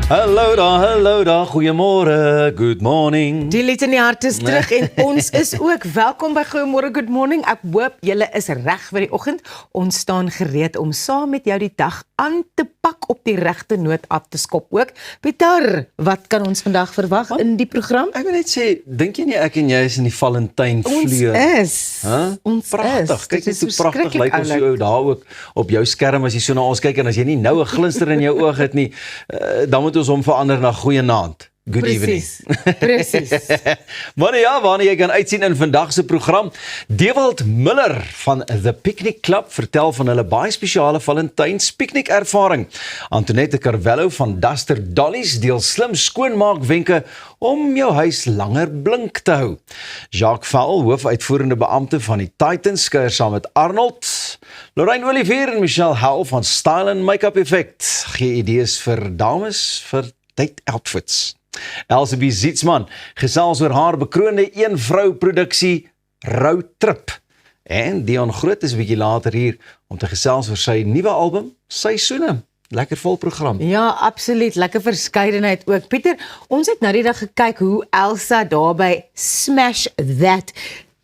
Hallo daar, goeiemôre, good morning. Die lied in die hart is terug en ons is ook welkom by Goeiemôre, Good Morning. Ek hoop julle is reg vir die oggend. Ons staan gereed om saam met jou die dag aan te pak op die regte noot af te skop ook. Pieter, wat kan ons vandag verwag in die program? Ek wil net sê, dink jy nie ek en jy is in die Valentyn vleur? Ons Pragtig, kyk net hoe pragtig verskriklik lyk ons jou daar ook op jou skerm as jy so na ons kyk en as jy nie nou 'n glinster in jou oog het nie, dan moet ons hom verander na goeienaand. Good evening. Precies. Maar ja, waarna jy kan uitsien in vandag se program. Dewald Miller van The Picnic Club vertel van hulle baie spesiale Valentyns piknik ervaring. Antoinette Carvello van Duster Dollies deel slim skoonmaakwenke om jou huis langer blink te hou. Jacques Vaal, hoofuitvoerende beampte van die Titans, kuier saam met Arnold. Lorraine Olivier en Michelle Howell van Style and Makeup Effect gee idees vir dames vir date outfits. Elsabie Zietsman gesels oor haar bekroonde een-vrou produksie Road Trip. En Dion Groot is 'n bietjie later hier om te gesels oor sy nuwe album Seisoene. Lekker vol program. Ja, absoluut. Lekker verskeidenheid ook. Pieter, ons het nou die dag gekyk hoe Elsa daarby Smash That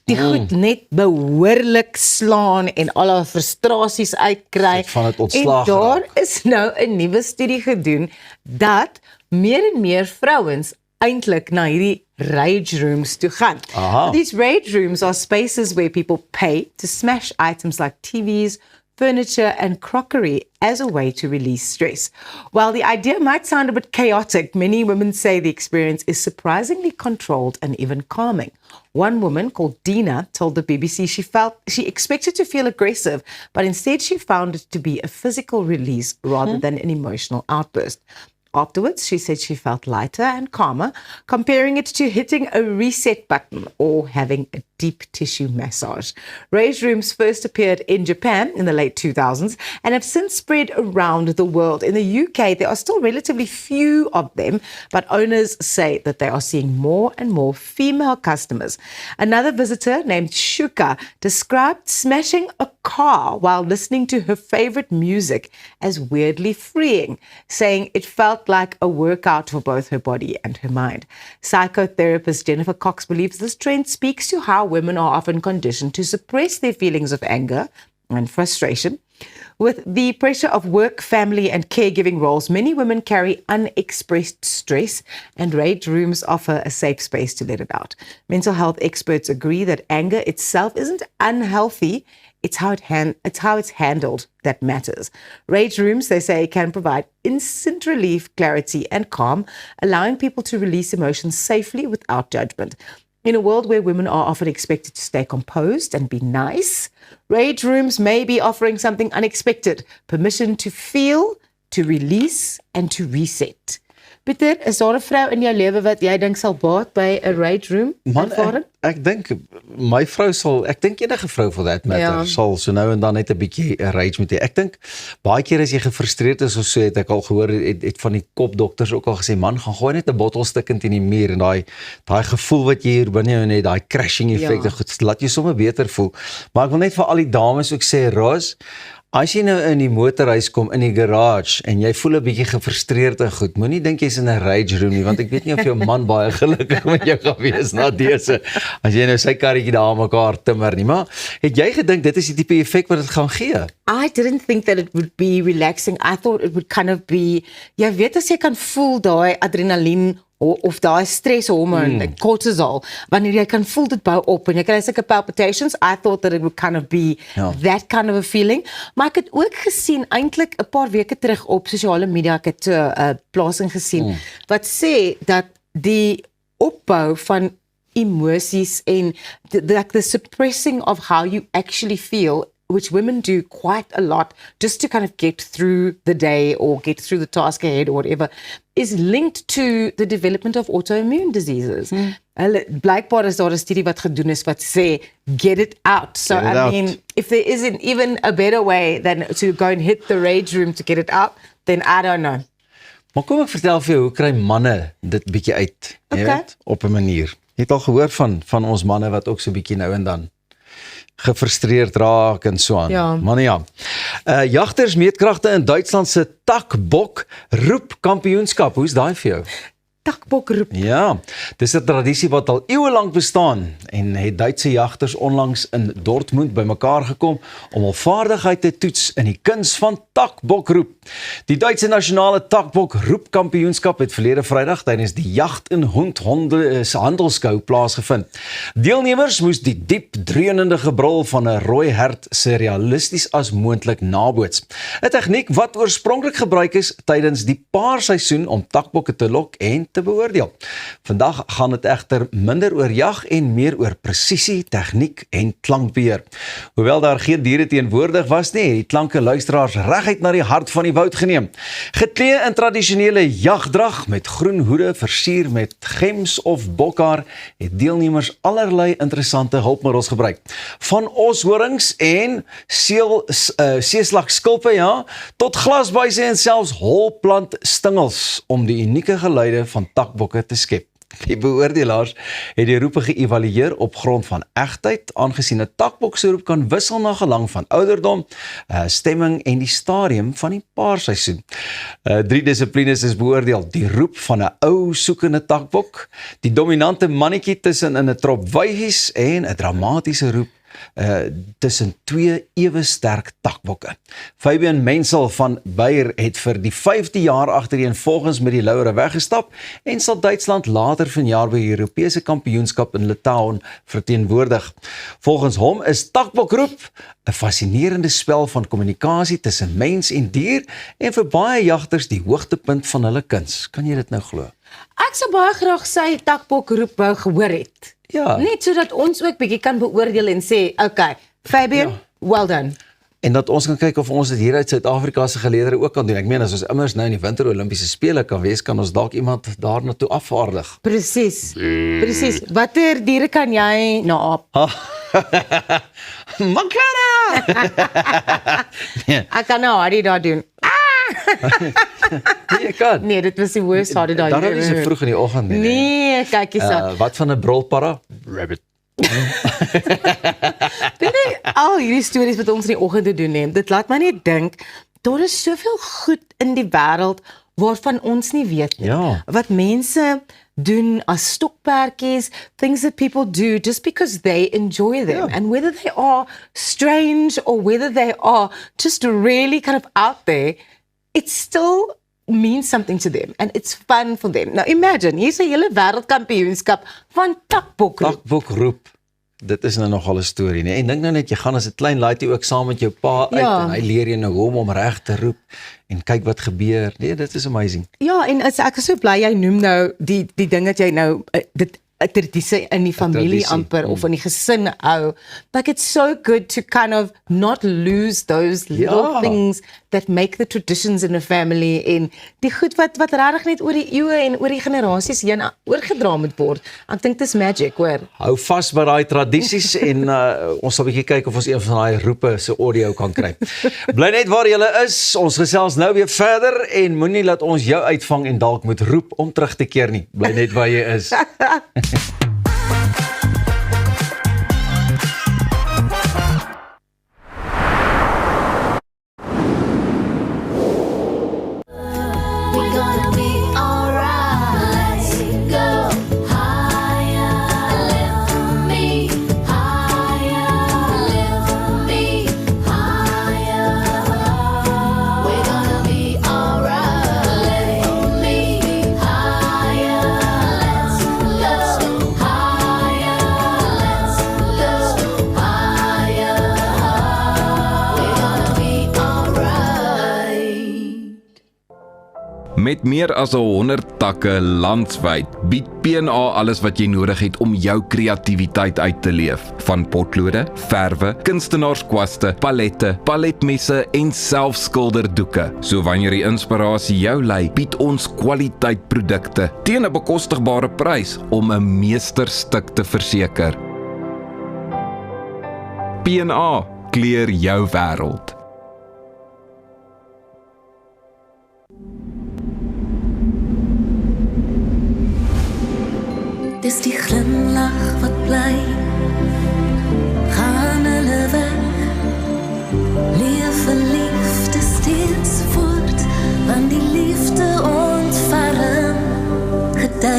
die goed net behoorlik slaan en al haar frustrasies uitkry. Van het ontslaag en daar geraak. is nou 'n nuwe studie gedoen dat meer en meer vrouens eintlik na hierdie rage rooms toe gaan. Aha. These rage rooms are spaces where people pay to smash items like TVs, furniture and crockery as a way to release stress. While the idea might sound a bit chaotic, many women say the experience is surprisingly controlled and even calming. One woman called Dina told the BBC she expected to feel aggressive, but instead she found it to be a physical release rather than an emotional outburst. Afterwards, she said she felt lighter and calmer, comparing it to hitting a reset button or having a deep tissue massage. Rage rooms first appeared in Japan in the late 2000s and have since spread around the world. In the UK, there are still relatively few of them, but owners say that they are seeing more and more female customers. Another visitor named Shuka described smashing a car while listening to her favorite music as weirdly freeing, saying it felt like a workout for both her body and her mind. Psychotherapist Jennifer Cox believes this trend speaks to how women are often conditioned to suppress their feelings of anger and frustration. With the pressure of work, family, and caregiving roles, many women carry unexpressed stress, and rage rooms offer a safe space to let it out. Mental health experts agree that anger itself isn't unhealthy. It's how it's handled that matters. Rage rooms, they say, can provide instant relief, clarity, and calm, allowing people to release emotions safely without judgment. In a world where women are often expected to stay composed and be nice, rage rooms may be offering something unexpected, permission to feel, to release, and to reset. Pieter, is daar 'n vrou in jou lewe wat jy dink sal baat by 'n rage room? Man, ek dink my vrou sal, ek dink enige vrou for that matter, sal so nou en dan net 'n bietjie 'n rage met jy. Ek dink baie keer as jy gefrustreerd is of so, het ek al gehoor, het van die kopdokters ook al gesê, man, gaan gooi net 'n bottel stikkend in die muur en daai gevoel wat jy hier binne jou net, daai crashing effek, laat jou sommer beter voel. Maar ek wil net vir al die dames ook sê, Roos, as jy nou in die motorhuis kom, in die garage, en jy voel 'n bietjie gefrustreerd en goed, moenie dink jy's in 'n rage room nie, want ek weet nie of jou man baie gelukkig met jou gaan wees na dese, as jy nou sy karretjie daar aan mekaar timmer nie, maar het jy gedink dit is die tipe effek wat dit gaan gee? I didn't think that it would be relaxing. I thought it would kind of be, jy weet as jy kan voel daai adrenalien of daai stresshormoon, cortisol, wanneer jy kan voel dit bou op en jy kry sulke palpitations, I thought that it would kind of be that kind of a feeling. Maar ek het ook gesien, eintlik 'n paar weke terug op sosiale media, ek het 'n plasing gesien, wat sê dat die opbou van emosies en the suppressing of how you actually feel, which women do quite a lot just to kind of get through the day or get through the task ahead or whatever, is linked to the development of autoimmune diseases. Blijkbaar is daar 'n studie wat gedoen is wat sê, get it out. So I mean, if there isn't even a better way than to go and hit the rage room to get it out, then I don't know. Maar kom ek vertel vir jou, hoe kry manne dit bietjie uit, jy weet, op 'n manier. Jy het al gehoor van ons manne wat ook so bietjie nou en dan gefrustreerd raak en so aan. Ja. Maar nee, ja. Jagters meetkragte in Duitsland se takbok roep kampioenskap. Hoe is daai vir jou? Takbokroep. Ja, dis 'n tradisie wat al eeue lank bestaan en het Duitse jagters onlangs in Dortmund bymekaar gekom om hul vaardigheid te toets in die kuns van takbokroep. Die Duitse nasionale takbokroep kampioenskap het verlede Vrydag tydens die Jacht en Honde handelskou plaasgevind. Deelnemers moes die diep dreunende gebrul van 'n rooi hert so realisties as moontlik naboots. 'n Tegniek wat oorspronklik gebruik is tydens die paarseisoen om takbokke te lok en te beoordeel. Vandag gaan dit egter minder oor jag en meer oor presisie, tegniek en klankbeheer. Hoewel daar geen diere teenwoordig was nie, het die klanke luisteraars reguit na die hart van die woud geneem. Geklee in tradisionele jagdrag met groen hoede versier met gems of bokhaar, het deelnemers allerlei interessante hulpmiddels gebruik. Van oshorings en seeslagskulpe, ja, tot glasbuise en selfs holplant stingels om die unieke geluide van takbokke te skep. Die beoordelaars het die roepe geëvalueer op grond van egtheid, aangesien 'n takbok se roep kan wissel na gelang van ouderdom, stemming en die stadium van die paarseisoen. 3 dissiplines is beoordeel: die roep van 'n ou soekende takbok, die dominante mannetjie tussen in 'n trop wygies en 'n dramatiese roep tussen 2 ewe sterk takbokke. Fabian Menzel van Beier het vir die 5de jaar agtereenvolgens met die laure weggestap en sal Duitsland later vanjaar by die Europese kampioenskap in Litauen verteenwoordig. Volgens hom is takbokroep 'n fascinerende spel van kommunikasie tussen mens en dier en vir baie jagters die hoogtepunt van hulle kuns. Kan jy dit nou glo? Ek sou baie graag sy takbokroep wou gehoor het. Ja. Net sodat ons ook bietjie kan beoordeel en sê, okay, Fabian, well done. En dat ons kan kyk of ons dit hier uit Suid-Afrika se geleedere ook kan doen. Ek meen, as ons immers nou in die Winter Olimpiese Spele kan wees, kan ons dalk iemand daarna toe afvaardig. Presies, presies. Watter diere kan jy naap? Makara! Ek kan nou Hardy daar doen. Jy kan. Nee, dit was die worst Hardy daar. Daar is so vroeg in die oggend. Nee, kyk eens aan. Wat van 'n brulparra? Rabbit. Al hierdie stories wat ons in die oggend te doen neem, dit laat my net dink, daar is soveel goed in die wêreld waarvan ons nie weet nie. Ja. Wat mense doen as stokperdjies, things that people do just because they enjoy them. And whether they are strange or whether they are just really kind of out there, it still means something to them and it's fun for them. Nou imagine, hier's 'n hele wêreldkampioenskap van takbokroep. Takbokroep. Dit is nou nogal 'n storie, nee. En dink nou net, jy gaan as 'n klein laaitjie ook saam met jou pa uit en hy leer jy nou hoe om reg te roep en kyk wat gebeur. Nee, dit is amazing. Ja, en ek is so bly jy noem nou die ding dat jy nou dit 'n tradisie in die familie amper of in die gesin hou. Like it's so good to kind of not lose those little things that make the traditions in a family en die goed wat regtig net oor die eeue en oor die generasies heen oorgedra moet word. Ek dink dis magic, hoor. Hou vas by daai tradisies en ons sal 'n bietjie kyk of ons een van daai roepe se audio kan kry. Bly net waar jy is. Ons gesels nou weer verder en moenie laat ons jou uitvang en dalk moet roep om terug te keer nie. Bly net waar jy is. Met meer as 100 takke landwyd bied P&A alles wat jy nodig het om jou kreatiwiteit uit te leef. Van potlode, verwe, kunstenaarskwaste, palette, paletmesse en selfskilderdoeke. So wanneer die inspirasie jou lei, bied ons kwaliteitprodukte teen 'n bekostigbare prys om 'n meesterstuk te verseker. P&A kleur jou wêreld. Dis die glimlach wat bly, gaan hulle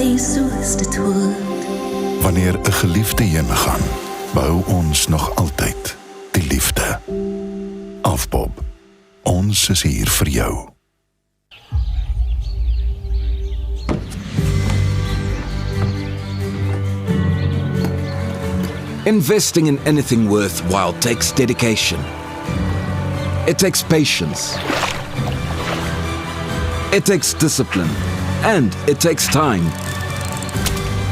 bly soos dit hoort. Wanneer 'n geliefde heen gaan, bou ons nog altyd die liefde. Afbob, ons is hier vir jou. Investing in anything worthwhile takes dedication. It takes patience. It takes discipline. And it takes time.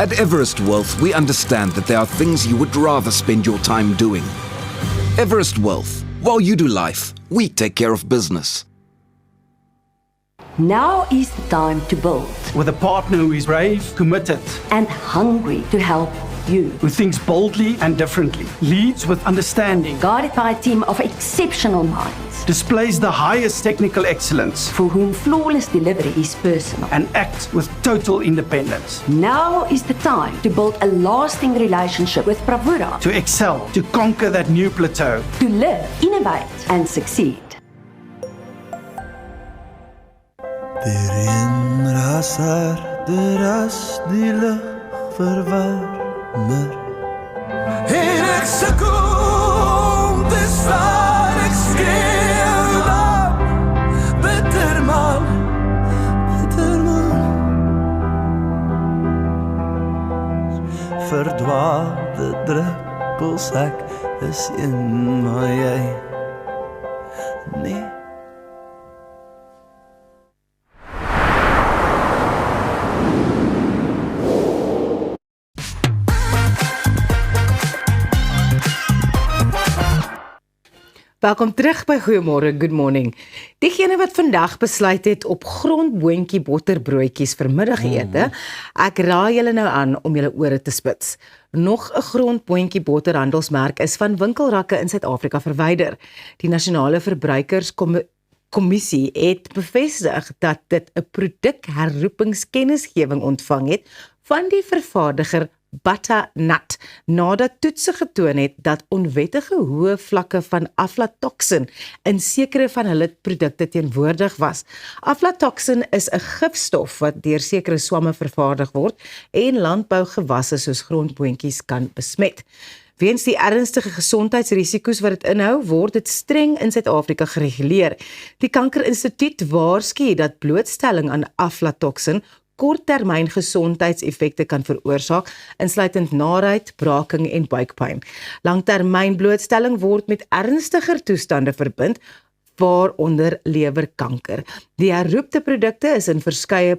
At Everest Wealth, we understand that there are things you would rather spend your time doing. Everest Wealth. While you do life, we take care of business. Now is the time to build with a partner who is brave, committed, and hungry to help you. who thinks boldly and differently, leads with understanding, Guided by a team of exceptional minds, displays the highest technical excellence, for whom flawless delivery is personal. and acts with total independence. Now is the time to build a lasting relationship with Bravura, To excel, to conquer that new plateau. to live, innovate, and succeed. Hierin ras harder as die lug verwarmer. En ek sukkel te staan, ek skreeu dan bitterman, bitterman. Verdwaalde druppels, ek is een, maar jy nee. Welkom terug by Goeiemôre, good morning. Diegene wat vandag besluit het op grondboontjie botterbroodjies vir middagete, ek raai julle nou aan om julle ore te spits. Nog 'n grondboontjie botterhandelsmerk is van winkelrakke in Suid-Afrika verwyder. Die Nasionale Verbruikerskommissie het bevestig dat dit 'n produkherroepingskennisgewing ontvang het van die vervaardiger Butternut, nadat toetse getoon het dat onwettige hoë vlakke van aflatoksin in sekere van hulle produkte teenwoordig was. Aflatoksin is 'n gifstof wat deur sekere swamme vervaardig word en landbougewasse soos grondboontjies kan besmet. Weens die ernstige gesondheidsrisiko's wat dit inhou, word dit streng in Suid-Afrika gereguleer. Die Kankerinstituut waarsku dat blootstelling aan aflatoksin korttermyn gesondheidseffekte kan veroorsaak, insluitend naarheid, braking en buikpyn. Langtermyn blootstelling word met ernstiger toestande verbind, waaronder lewerkanker. Die herroepte produkte is in verskeie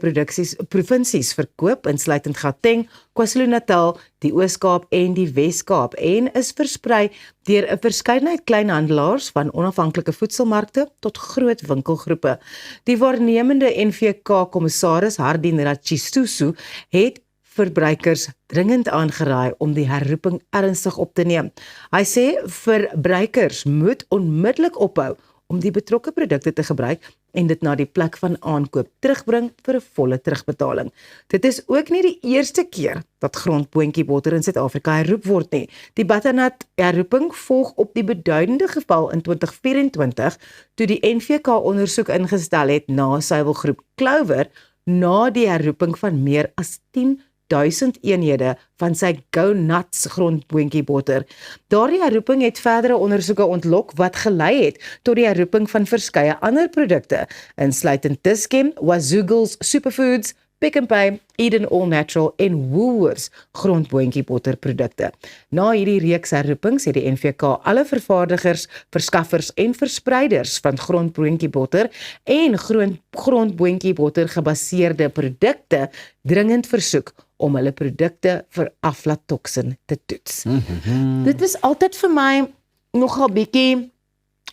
provinsies verkoop, insluitend Gauteng, KwaZulu-Natal, die Oos-Kaap en die Wes-Kaap, en is versprei deur 'n verskeidenheid kleinhandelaars van onafhanklike voedselmarkte tot groot winkelgroepe. Die waarnemende NVK-kommissaris Hardien Ratchisusu het verbruikers dringend aangeraai om die herroeping ernstig op te neem. Hy sê verbruikers moet onmiddellik ophou om die betrokke produkte te gebruik en dit na die plek van aankoop terugbring vir 'n volle terugbetaling. Dit is ook nie die eerste keer dat grondboontjie botter in Suid-Afrika herroep word nie. Die Butternut herroeping volg op die beduidende geval in 2024 toe die NVK ondersoek ingestel het na suiwelgroep Clover na die herroeping van meer as 10.000 eenhede van sy Go Nuts grondboontjie botter. Daardie herroeping het verdere ondersoeke ontlok wat gelei het tot die herroeping van verskeie ander produkte, insluitend Dis-Chem, Wazoogle Superfoods, Pick n Pay, Eden All Natural en Woolworths grondboontjie botterprodukte. Na hierdie reeks herroepings het die NVK alle vervaardigers, verskaffers en verspreiders van grondboontjie botter en grondboontjie botter gebaseerde produkte dringend versoek om hulle produkte vir aflatoksin te toets. Dit is altyd vir my nogal bietjie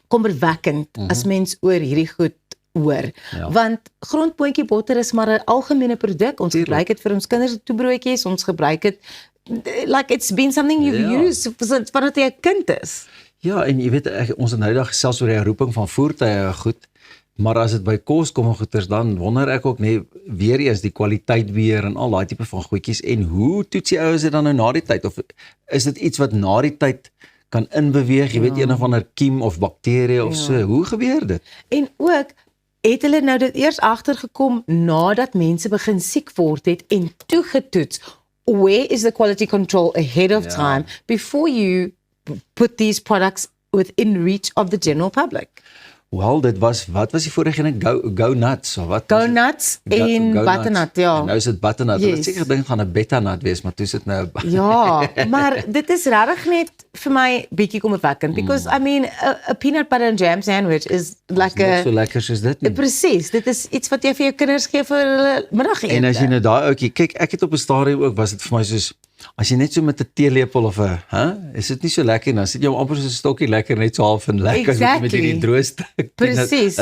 kommerwekkend as mens oor hierdie goed hoor, want grondboontjie botter is maar 'n algemene produk, ons gebruik dit vir ons kinders toebroodjies, ons gebruik dit, like it's been something you've used, vandat jy 'n kind is. Ja, en jy weet, ons het nou dag gesels oor die herroeping van voertuie goed, maar as dit by kos kom en goeders, dan wonder ek ook weer eens die kwaliteit weer en al daai tipe van goedjies, en hoe toets jy ouers dit dan nou na die tyd, of is dit iets wat na die tyd kan inbeweeg, jy weet, een of ander kiem of bakterie of so, hoe gebeur dit? En ook, het hulle nou dit eers agtergekom nadat mense begin siek word het en toegetoets. Where is the quality control ahead of time before you put these products within reach of the general public? Wel, dit was, wat was die vorige ene? Go Nuts, of wat? Go Nuts en Butternut, ja. En nou is dit Butternut. Hulle het Yes. seker gedink gaan 'n Beta-nut wees, maar toe is dit nou Ja, maar dit is regtig net vir my bietjie kommerwekkend, because I mean, a peanut butter and jam sandwich is like net so lekker soos dit nie. Presies, dit is iets wat jy vir jou kinders gee vir hulle middagete. En as jy nou daai ouetjie, kyk, ek het op 'n stadium ook, was dit vir my soos, as jy net so met 'n teelepel of 'n, is dit nie so lekker nie, dan sit jy hom amper soos 'n stokkie lekker net so half en lekker Exactly. met hierdie droë stuk Precies.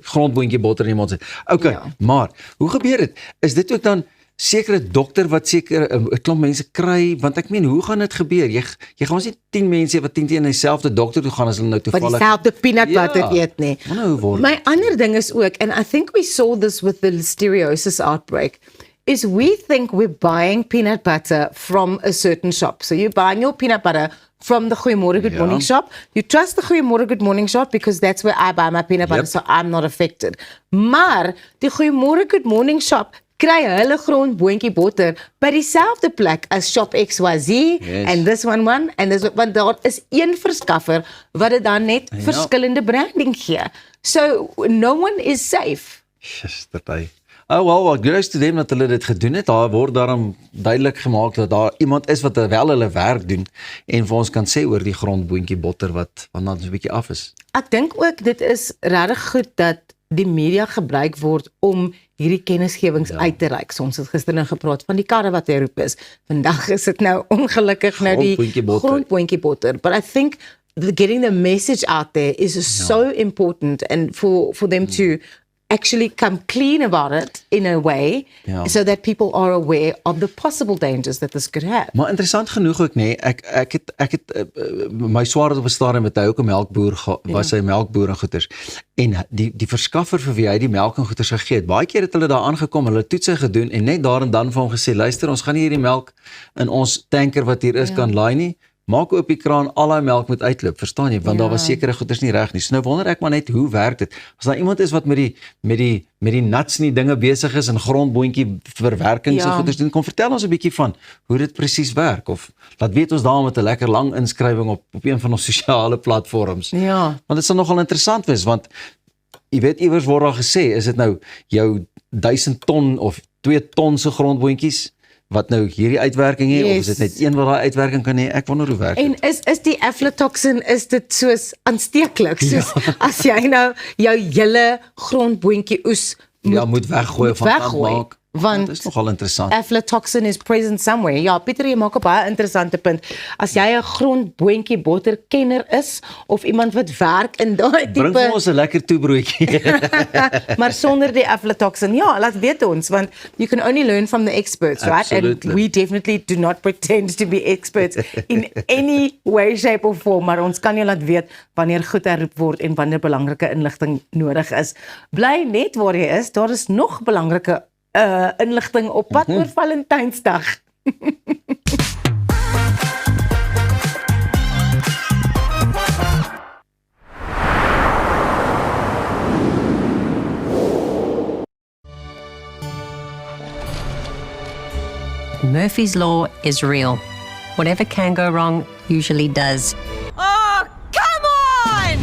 grondboontjie botter in die mond sit. Okay, Ja. maar hoe gebeur dit? Is dit ook dan sekere dokter wat seker 'n klomp mense kry, want ek meen, hoe gaan dit gebeur? Jy gaan ons nie 10 mense wat 10 teen dieselfde dokter toe gaan as hulle nou Wat toevallig dieselfde peanut butter eet nie. Nou, hoe word My ander ding is ook, and I think we saw this with the listeriosis outbreak, is we think we're buying peanut butter from a certain shop. So you're buying your peanut butter from the Goeiemorgen Good Morning shop. You trust the Goeiemorgen Good Morning shop because that's where I buy my peanut butter, so I'm not affected. Maar die Goeiemorgen Good Morning shop kry hulle grondboontjie botter by dieselfde plek as Shop XYZ and this one and this, want daar is een verskaffer wat dit dan net verskillende branding gee. So no one is safe. Gistertyd. Oh well, grace to them dat hulle dit gedoen het. Daar word daarom duidelik gemaak dat daar iemand is wat wel hulle werk doen en vir ons kan sê oor die grondboontjie botter wat dan 'n bietjie af is. Ek dink ook dit is regtig goed dat die media gebruik word om hierdie kennisgewings uit te reik. Ons het gister nou gepraat van die karre wat herroep is. Vandag is dit nou ongelukkig nou die grondboontjie botter. But I think getting the message out there is so important, and for them to actually come clean about it in a way so that people are aware of the possible dangers that this could have. Maar interessant genoeg ook nê, ek het my swaar het op 'n stadium met hy ook 'n melkboer was hy melkboer en goeters. En die verskaffer vir wie hy die melk en goeters gegee het, baie keer het hulle daar aangekom, hulle toetse gedoen en net daar en dan vir hom gesê, luister, ons gaan nie hierdie melk in ons tanker wat hier is kan laai nie. Maak oop die kraan, al daai melk moet uitloop, verstaan jy? Want daar was sekere goeders nie reg nie. So nou wonder ek maar net hoe werk dit? As daar iemand is wat met die nuts en die dinge besig is en grondboontjie verwerkings en goeders doen, kom vertel ons 'n bietjie van hoe dit presies werk, of laat weet ons daar met 'n lekker lang inskrywing op een van ons sosiale platforms. Ja. Want dit sal nogal interessant wees, want jy weet iewers word daar gesê, is dit nou jou 1000 ton of 2 ton se grondboontjies wat nou hierdie uitwerking het, of is dit net een wat daai uitwerking kan hê? Ek wonder hoe werk dit. En is die aflatoxin, is dit soos aansteeklik? Soos as jy nou jou hele grondboontjie oes moet weggooi of van kant maak. Want dit is nogal interessant. Aflatoxin is present somewhere. Ja, Pieter, jy maak 'n baie interessante punt. As jy 'n grondboontjie botter kenner is of iemand wat werk in daai tipe, bring vir ons 'n lekker toebroodjie. maar sonder die aflatoxin. Ja, laat weet ons, want you can only learn from the experts, right? Absolutely. And we definitely do not pretend to be experts in any way, shape or form, maar ons kan jou laat weet wanneer goed herroep word en wanneer belangrike inligting nodig is. Bly net waar jy is, daar is nog belangrike inligting op pad oor Valentynsdag. Murphy's Law is real. Whatever can go wrong usually does. Oh, come on!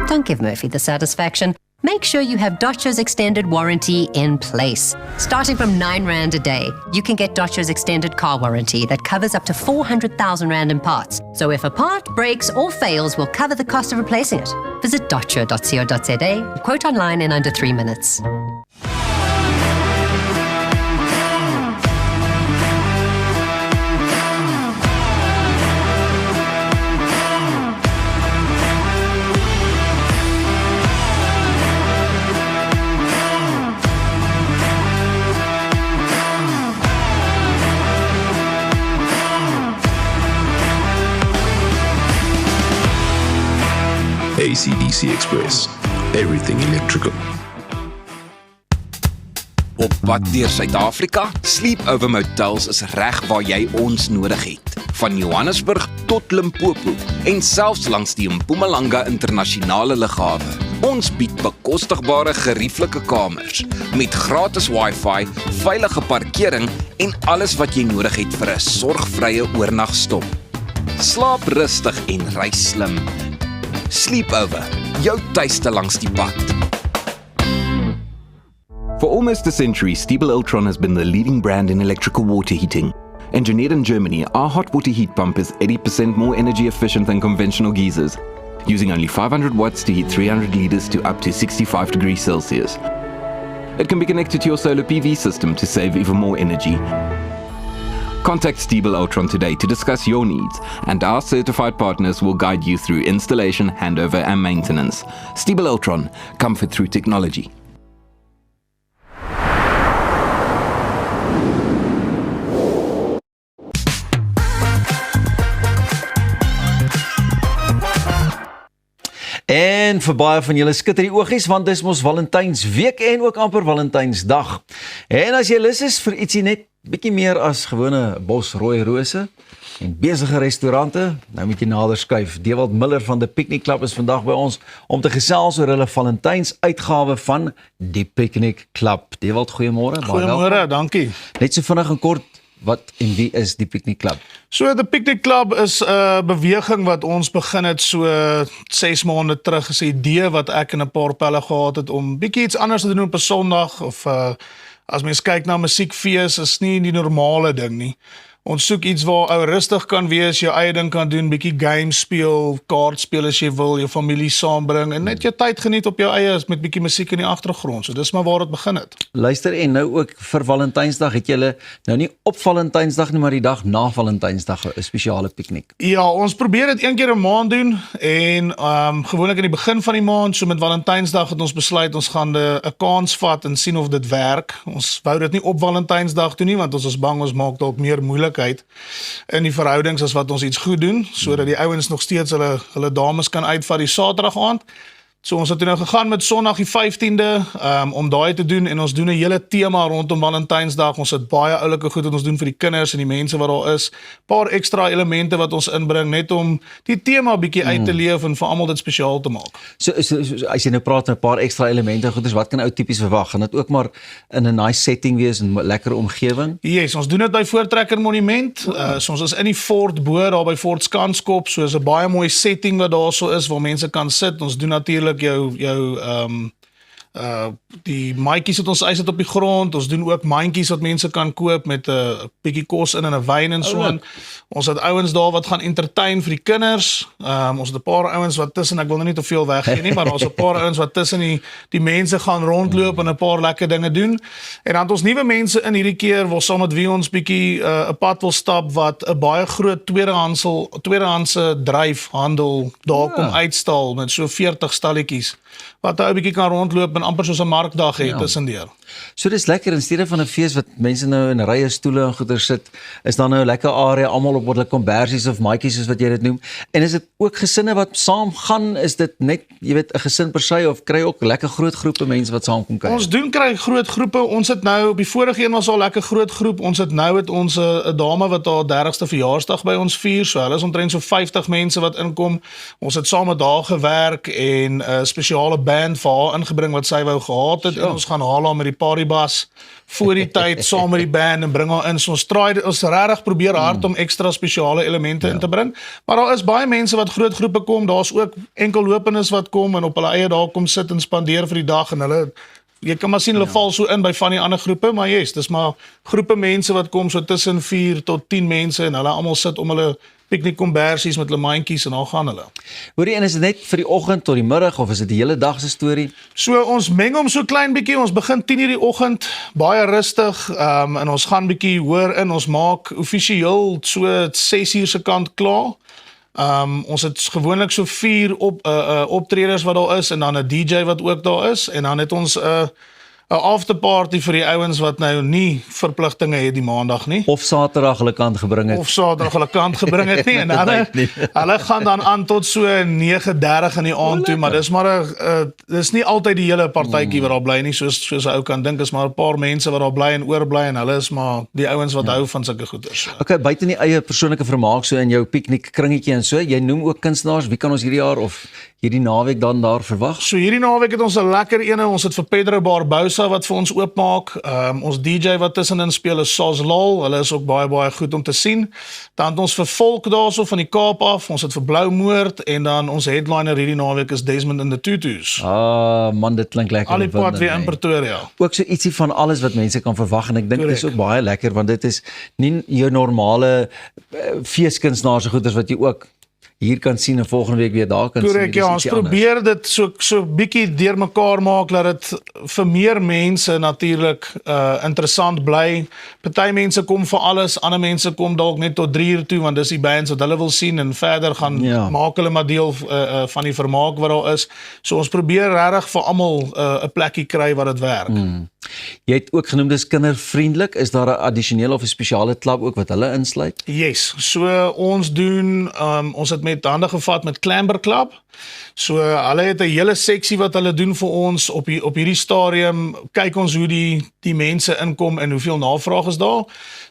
Don't give Murphy the satisfaction. Make sure you have Dodge's extended warranty in place. Starting from 9 Rand a day, you can get Dodge's extended car warranty that covers up to 400,000 Rand in parts. So if a part breaks or fails, we'll cover the cost of replacing it. Visit dodge.co.za, quote online in under 3 minutes. AC/DC Express. Everything electrical. Op pad deur Suid-Afrika, Sleepover Motels is reg waar jy ons nodig het. Van Johannesburg tot Limpopo en selfs langs die Mpumalanga internasionale lughawe. Ons bied bekostigbare gerieflike kamers met gratis wifi, veilige parkering en alles wat jy nodig het vir 'n sorgvrye oornagstop. Slaap rustig en ry slim. Sleepover, jou tuiste langs die pad. For almost a century, Stiebel Eltron has been the leading brand in electrical water heating. Engineered in Germany, our hot water heat pump is 80% more energy efficient than conventional geysers, using only 500 watts to heat 300 liters to up to 65 degrees Celsius. It can be connected to your solar PV system to save even more energy. Contact Stiebel Eltron today to discuss your needs, and our certified partners will guide you through installation, handover, and maintenance. Stiebel Eltron, comfort through technology. En vir baie van julle skitter die oogies, want dis mos Valentynsweek en ook amper Valentynsdag. En as jy lus is vir ietsie net bietjie meer as gewone bos rooi rose en besige restaurante, nou moet jy nader skuif. Dewald Miller van The Picnic Club is vandag by ons om te gesels oor hulle Valentyns uitgawe van die Picnic Club. Dewald, goeiemôre. Goeiemôre, dankie. Net so vinnig en kort, wat en wie is die Picnic Club? So The Picnic Club is 'n beweging wat ons begin het so 6 maande terug. Is 'n idee wat ek en 'n paar pelle gehad het om bietjie iets anders te doen op 'n Sondag of as mens kyk na musiekfees is nie die normale ding nie. Ons soek iets waar ou rustig kan wees, jou eie ding kan doen, bietjie games speel, kaart speel as jy wil, jou familie saambring en net jou tyd geniet op jou eie met bietjie musiek in die agtergrond. So dis maar waar dit begin het. Luister, en nou ook vir Valentynsdag het julle nou nie op Valentynsdag nie, maar die dag na Valentynsdag 'n spesiale piknik. Ja, ons probeer dit een keer 'n maand doen en gewoonlik in die begin van die maand, so met Valentynsdag het ons besluit ons gaan 'n kans vat en sien of dit werk. Ons wou dit nie op Valentynsdag doen nie, want ons is bang ons maak dalk meer moeilikheid in die verhoudings as wat ons iets goed doen, sodat die ouens nog steeds hulle dames kan uitvat die Saterdag aand. So ons het nou gegaan met Sondag die 15de om daai te doen en ons doen 'n hele tema rondom Valentynsdag. Ons het baie oulike goed wat ons doen vir die kinders en die mense wat daar is. Paar ekstra elemente wat ons inbring net om die tema bietjie uit te leef en vir almal dit spesiaal te maak. So as jy nou praat met 'n paar ekstra elemente goeders, wat kan ou tipies verwag? Gaan dit ook maar in 'n nice setting wees en 'n lekker omgewing? Yes, ons doen dit by Voortrekker Monument. So ons is in die fort bo daar by Fort Skanskop. So is 'n baie mooi setting wat daar so is waar mense kan sit. Ons doen natuurlik die maatjies wat ons uit op die grond. Ons doen ook mandjies wat mense kan koop met 'n bietjie kos in en 'n wyn en so aan. Ons het ouens daar wat gaan entertain vir die kinders. Ons het 'n paar ouens wat tussen, ek wil nou nie te veel weggee nie, maar daar's 'n paar ouens wat tussen die mense gaan rondloop en 'n paar lekker dinge doen. En dan het ons nuwe mense in hierdie keer waar saam met wie ons bietjie 'n pad wil stap wat 'n baie groot tweedehandse dryfhandel daar kom uitstal met so 40 stalletjies wat ou bietjie kan rondloop en amper soos 'n markdag het tussendeur. So dis lekker, in steede van 'n fees wat mense nou in rye stoele en goeder sit, is daar nou 'n lekker area, almal op hulle kombersies of maatjies soos wat jy dit noem. En is dit ook gesinne wat saam gaan? Is dit net, jy weet, 'n gesin per se of kry ook lekker groot groepe mense wat saam kom kuier? Ons kry groot groepe. Ons het nou op die vorige een was al lekker groot groep. Ons het nou het ons 'n dame wat haar 30ste verjaarsdag by ons vier. So hulle is omtrent so 50 mense wat inkom. Ons het saam met haar gewerk en 'n spesiale band vir haar ingebring wat sy wou gehad het. En ons gaan haal haar met die paribas voor die tyd saam met die band en bring haar in. So ons regtig probeer hard om ekstra spesiale elemente in te bring. Maar daar is baie mense wat groot groepe kom. Daar's ook enkellopendes wat kom en op hulle eie daar kom sit en spandeer vir die dag en hulle jy kan maar sien hulle val so in by van die ander groepe, maar yes, dis maar groepe mense wat kom so tussen 4 tot 10 mense en hulle almal sit om hulle piknikkombersies met hulle mandjies en dan gaan hulle. Hoorie, en is dit net vir die oggend tot die middag of is dit die hele dag se storie? So ons meng hom so klein bietjie. Ons begin 10:00 die oggend, baie rustig, en ons gaan bietjie hoër in. Ons maak offisieel so 6:00 se kant klaar. Ons het gewoonlik so 4 optreders wat daar is en dan 'n DJ wat ook daar is en dan het ons 'n afterparty vir die ouens wat nou nie verpligtinge het die maandag nie. Of Saterdag hulle kant gebring het. Of Saterdag hulle kant gebring het nie. En hulle gaan dan aan tot so 9:30 in die aand toe, maar dis maar dis nie altyd die hele partytjie wat daar bly nie, soos 'n ou kan dink, is maar 'n paar mense wat daar bly en oorbly en hulle is maar die ouens wat hou van sulke goeders. Okay, buite die eie persoonlike vermaak so in jou piknik kringetjie en so, jy noem ook kunstenaars, wie kan ons hierdie jaar of hierdie naweek dan daar verwag? So hierdie naweek het ons 'n lekker ene, ons het vir Pedro Barbosa wat vir ons oopmaak, ons DJ wat tussenin speel is Sos Lol, hulle is ook baie goed om te sien. Dan het ons vir Volk daarso van die Kaap af, ons het vir Blou Moord en dan ons headliner hierdie naweek is Desmond in the Tutus. Man, dit klink lekker. Al die pad weer in Pretoria. Ook so ietsie van alles wat mense kan verwag en ek dink dit is ook baie lekker want dit is nie jou normale feeskunstenaars se goeders wat jy ook hier kan sien en volgende week weer daar kan sien. Ja, ons probeer dit so bietjie deurmekaar maak dat dit vir meer mense natuurlik interessant bly. Party mense kom vir alles, ander mense kom dalk net tot 3 uur toe want dis die bands wat hulle wil sien en verder gaan maak hulle maar deel van die vermaak wat daar is. So ons probeer regtig vir almal 'n plekkie kry wat dit werk. Jy het ook genoem dis kindervriendelik, is daar 'n addisionele of 'n spesiale klub ook wat hulle insluit? Yes, so ons doen ons het met hande gevat met Clamber Club. So hulle het 'n hele seksie wat hulle doen vir ons op hierdie stadium. Kyk ons hoe die mense inkom en hoeveel navraag is daar.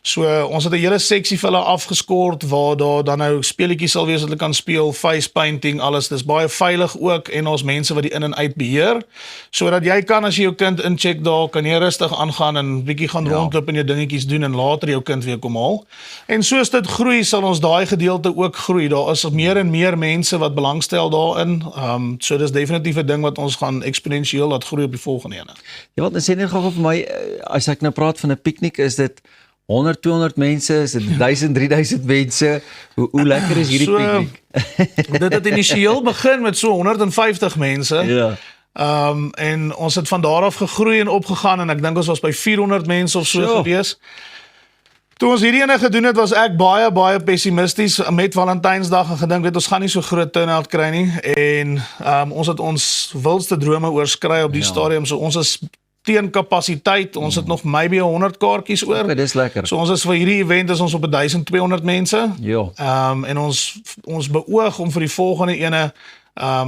So ons het 'n hele seksie vir hulle afgeskort waar daar dan nou speletjies sal wees wat hulle kan speel, face painting, alles. Dis baie veilig ook en ons mense wat die in en uit beheer. Sodat jy kan as jy jou kind incheck daar, kan jy rustig aangaan en bietjie gaan rondloop en jou dingetjies doen en later jou kind weer kom haal. En soos dit groei, sal ons daai gedeelte ook groei. Daar is meer en meer mense wat belangstel daarin. So dis definitief 'n ding wat ons gaan eksponensieel laat groei op die volgende ene. Ja, wat sê net gou vir my, as ek nou praat van 'n piknik, is dit 100, 200 mense, is dit 1000, 3000 mense? Hoe lekker is hierdie piknik? Dit het initieel begin met so 150 mense. Ja. En ons het van daar af gegroei en opgegaan en ek dink ons was by 400 mense of so gewees. Toe ons hierdie ene gedoen het, was ek baie pessimisties met Valentynsdag en gedink ons gaan nie so groot turnout kry nie en ons het ons wildste drome oorskry op die stadium, so ons is teen kapasiteit, ons het nog maybe 100 kaartjies oor. Okay, dis lekker. So ons is vir hierdie event is ons op 1200 mense. Ja. En ons beoog om vir die volgende ene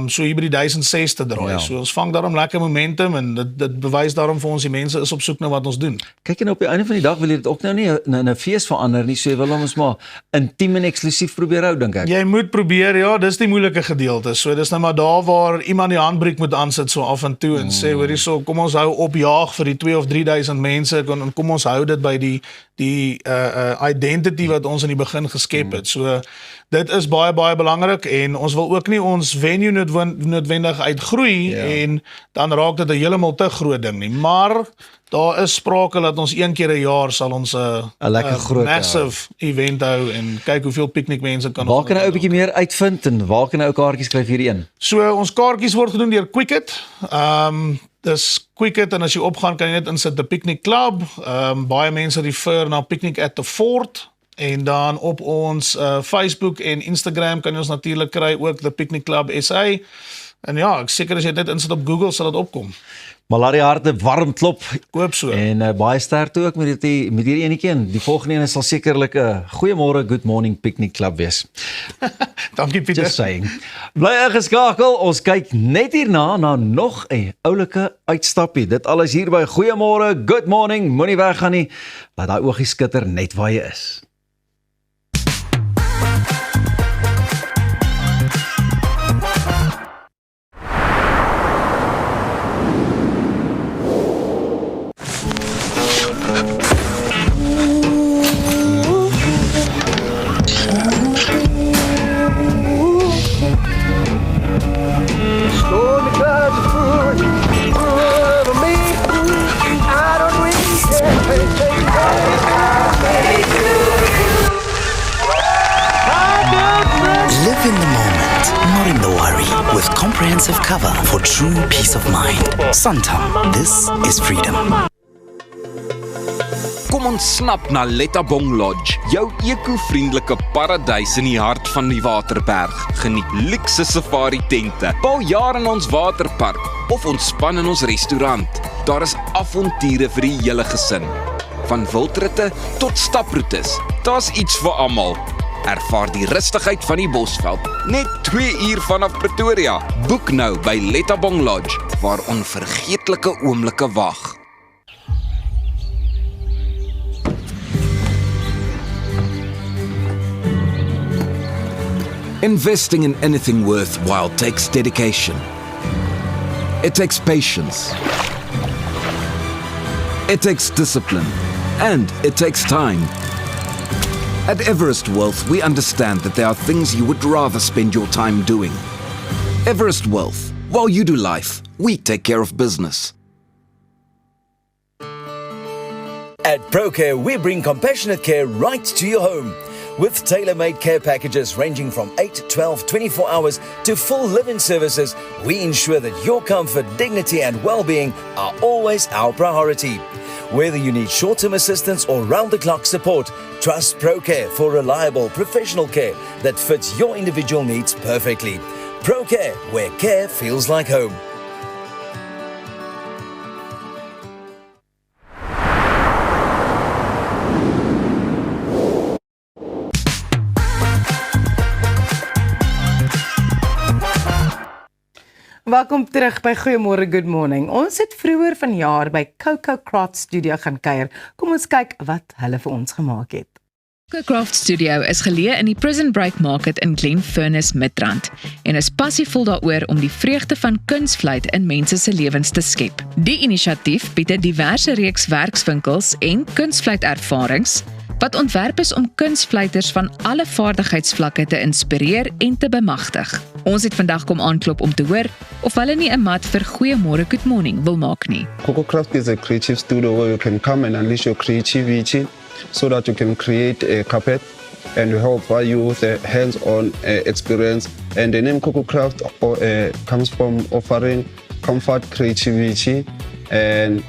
so hier by die 1006 te draai. So ons vang daarom lekker momentum en dit bewys daarom vir ons die mense is op soek na wat ons doen. Kyk en op die einde van die dag wil jy dit ook nou nie in 'n fees verander nie, so jy wil ons maar intiem en eksklusief probeer hou, dink ek. Jy moet probeer, ja, dis die moeilike gedeelte. So dis nou maar daar waar iemand die handbriek moet aansit so af en toe en sê hoor hierso, kom ons hou op jaag vir die 2 of 3000 mense en kom ons hou dit by die identity wat ons in die begin geskep het. So dit is baie belangrik en ons wil ook nie ons venue noodwendig uitgroei en dan raak dit 'n heeltemal te groot ding nie. Maar daar is sprake dat ons 1 keer 'n jaar sal ons 'n lekker groot massive event hou en kyk hoeveel piknikmense kan ons. Waar kan 'n ou bietjie meer uitvind en waar kan 'n ou kaartjies kry vir hierdie een? So ons kaartjies word gedoen deur Quicket. Dis Quicket en as jy opgaan kan jy net insit the Picnic Club. Baie mense refer na Picnic at the Fort. En dan op ons Facebook en Instagram kan jy ons natuurlik kry ook the Picnic Club SA. En ja, ek seker as jy dit insit op Google sal dit opkom. Maar laat die harte warm klop. Ek hoop so. En baie sterkte ook met hierdie enetjie en die volgende een sal sekerlik 'n goeiemôre good morning picnic club wees. Dankie Pieter. Just saying. Bly ingeskakel, ons kyk net hierna na nog 'n oulike uitstappie. Dit alles hier by Goeiemôre, good morning, moenie weggaan nie. Laat daai oogie skitter net waar jy is. Live in the moment, not in the worry, with comprehensive cover for true peace of mind. Santam, this is freedom. Kom ons snap na Lettabong Lodge, jou eco-vriendelike paradys in die hart van die Waterberg. Geniet luukse safari tente, bou jaar in ons waterpark of ontspan in ons restaurant. Daar is avonture vir die hele gesin. Van wildritte tot staproetes, daar's iets vir almal. Ervaar die rustigheid van die Bosveld, net 2 uur vanaf Pretoria. Boek nou by Lettabong Lodge, waar onvergeetlike oomblikke wag. Investing in anything worthwhile takes dedication. It takes patience. It takes discipline. And it takes time. At Everest Wealth, we understand that there are things you would rather spend your time doing. Everest Wealth. While you do life, we take care of business. At ProCare, we bring compassionate care right to your home. With tailor-made care packages ranging from 8, 12, 24 hours to full live-in services, we ensure that your comfort, dignity and well-being are always our priority. Whether you need short-term assistance or round-the-clock support, trust ProCare for reliable professional care that fits your individual needs perfectly. ProCare, where care feels like home. Welkom terug by Goeiemôre Good Morning. Ons het vroeër vanjaar by Coco Craft Studio gaan kuier. Kom ons kyk wat hulle vir ons gemaak het. Coco Craft Studio is geleë in die Prison Break Market in Glenfurniss Midrand en is passievol daaroor om die vreugde van kunsvleit in mense se lewens te skep. Die inisiatief bied 'n diverse reeks werkswinkels en kunsvleitervarings wat ontwerp is om kunsvleiters van alle vaardigheidsvlakke te inspireer en te bemagtig. Ons het vandag kom aanklop om te hoor of hulle nie 'n mat vir Goeiemôre Good Morning wil maak nie. Coco Craft is a creative studio where you can come and unleash your creativity so that you can create a carpet and we help you with a hands-on experience. And the name Coco Craft comes from offering comfort, creativity and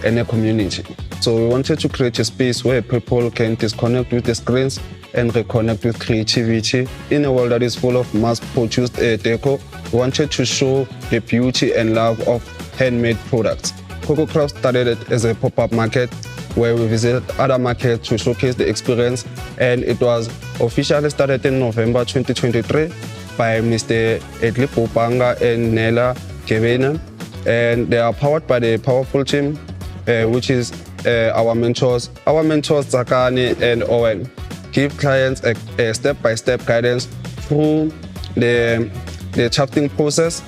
a community. So we wanted to create a space where people can disconnect with the screens and reconnect with creativity. In a world that is full of mass-produced deco, we wanted to show the beauty and love of handmade products. Coco Craft started as a pop-up market where we visited other markets to showcase the experience, and it was officially started in November 2023 by Mr. Edli Popanga and Nela Kevena, and they are powered by the powerful team, which is our mentors Zakani and Owen. Give clients a step-by-step guidance through the shafting process,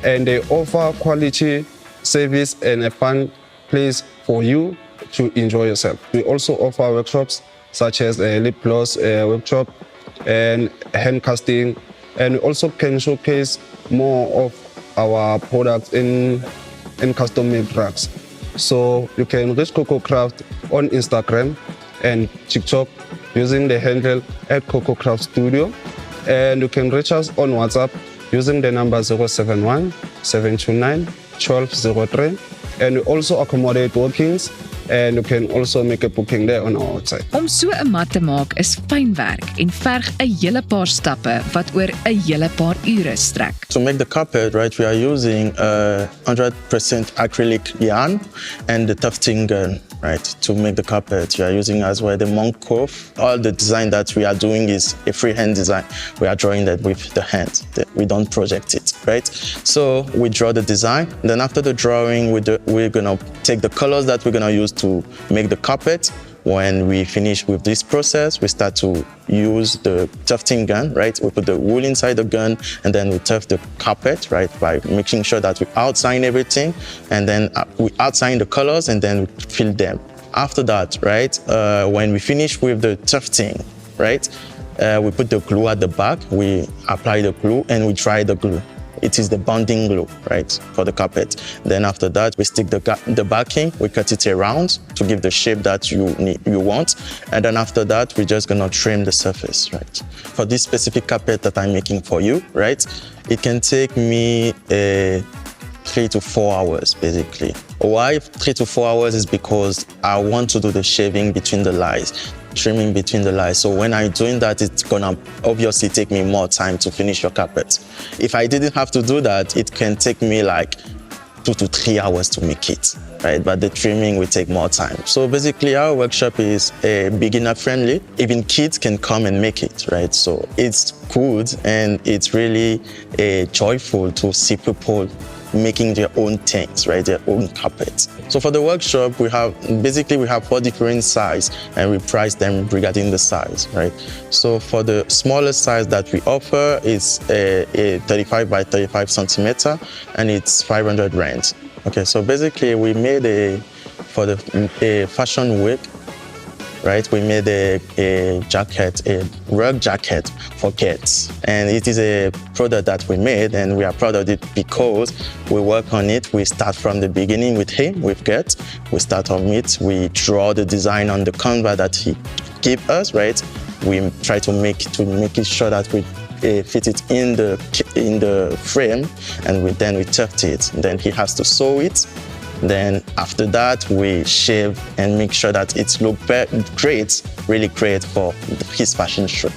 and they offer quality service and a fun place for you to enjoy yourself. We also offer workshops such as a lip gloss workshop and hand casting, and we also can showcase more of our products in custom-made rugs. So you can reach Coco Craft on Instagram and TikTok using the handle @Coco Craft Studio, and you can reach us on WhatsApp using the number 071 729 1203, and we also accommodate walk-ins, and you can also make a booking there on our website. Om so 'n mat te maak is fyn werk en verg 'n hele paar stappe wat oor 'n hele paar ure strek. To make the carpet, right, we are using 100% acrylic yarn and the tufting gun, right, to make the carpet. We are using as well the monk cove. All the design that we are doing is a freehand design. We are drawing that with the hand. We don't project it, right? So we draw the design. Then after the drawing, we're gonna take the colors that we're gonna use to make the carpet. When we finish with this process, we start to use the tufting gun, right? We put the wool inside the gun and then we tuft the carpet, right? By making sure that we outline everything, and then we outline the colors and then we fill them. After that, right? When we finish with the tufting, right? We put the glue at the back, we apply the glue and we dry the glue. It is the bonding glue, right, for the carpet. Then after that, we stick the backing, we cut it around to give the shape that you want. And then after that, we're just gonna trim the surface, right? For this specific carpet that I'm making for you, right, it can take me 3 to 4 hours, basically. Why 3 to 4 hours is because I want to do the shaving between the lines, trimming between the lines. So when I'm doing that, it's gonna obviously take me more time to finish your carpet. If I didn't have to do that, it can take me like 2 to 3 hours to make it, right? But the trimming will take more time. So basically our workshop is beginner friendly. Even kids can come and make it, right? So it's good and it's really joyful to see people making their own things, right? Their own carpets. So for the workshop, we have 4 different sizes and we price them regarding the size, right? So for the smallest size that we offer is a 35 by 35 centimeter and it's 500 rand. Okay, so basically we made a fashion week, right? We made a jacket, a rug jacket for kids. And it is a product that we made and we are proud of it because we work on it. We start from the beginning with him, with Gert. We start on it. We draw the design on the canvas that he gave us, right? We try to make sure that we fit it in the frame and then we tuft it. Then he has to sew it. Then after that, we shave and make sure that it looks great, really great for his fashion show.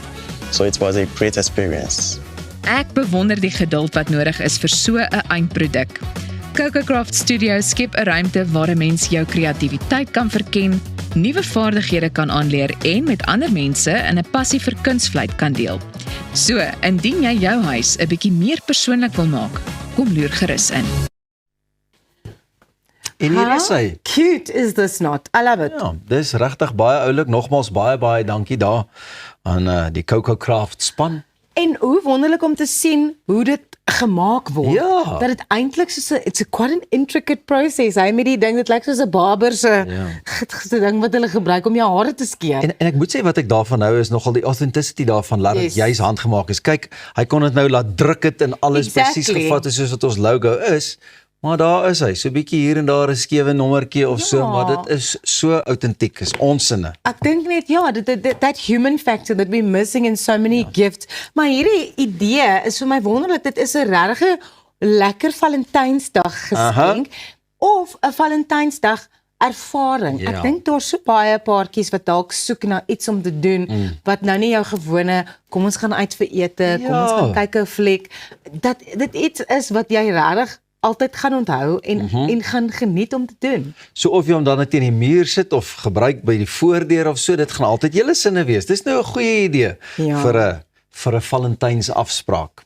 So it was a great experience. Ek bewonder die geduld wat nodig is vir so 'n eindproduk. Cococraft Studio skep 'n ruimte waar 'n mens jou kreatiwiteit kan verken, nuwe vaardighede kan aanleer en met ander mense in 'n passie vir kunsvleit kan deel. So, indien jy jou huis 'n bietjie meer persoonlik wil maak, kom loer gerus in. En hier is hy. Cute is this not? I love it. Ja, dis regtig baie oulik. Nogmaals baie dankie daar aan die Cococraft span. En hoe wonderlik om te sien hoe dit gemaak word. Ja. Dat dit eintlik it's a quite an intricate process. Hy met die ding, dit lyk soos 'n barber se ding wat hulle gebruik om jou hare te skeer. En ek moet sê wat ek daarvan hou is nogal die authenticity daarvan, laat dit juis handgemaak is. Kyk, hy kon dit nou laat druk het en alles presies gevat is soos wat ons logo is. Maar daar is hy, so 'n bietjie hier en daar 'n skewe nommertjie of so, maar dit is so autentiek, is ons sinne. Ek dink net that human factor that we're missing in so many gifts. Maar hierdie idee is vir my wonderlik. Dit is 'n regte lekker Valentynsdag geskenk of 'n Valentynsdag ervaring. Ek dink daar's so baie paartjies wat dalk soek na iets om te doen wat nou nie jou gewone kom ons gaan uit vir ete, kom ons gaan kyk 'n fliek. Dat dit iets is wat jy regtig altyd gaan onthou en gaan geniet om te doen. So of jy hom dan net teen die muur sit of gebruik by die voordeur of so, dit gaan altyd julle sinne wees. Dis nou 'n goeie idee vir 'n Valentyns afspraak.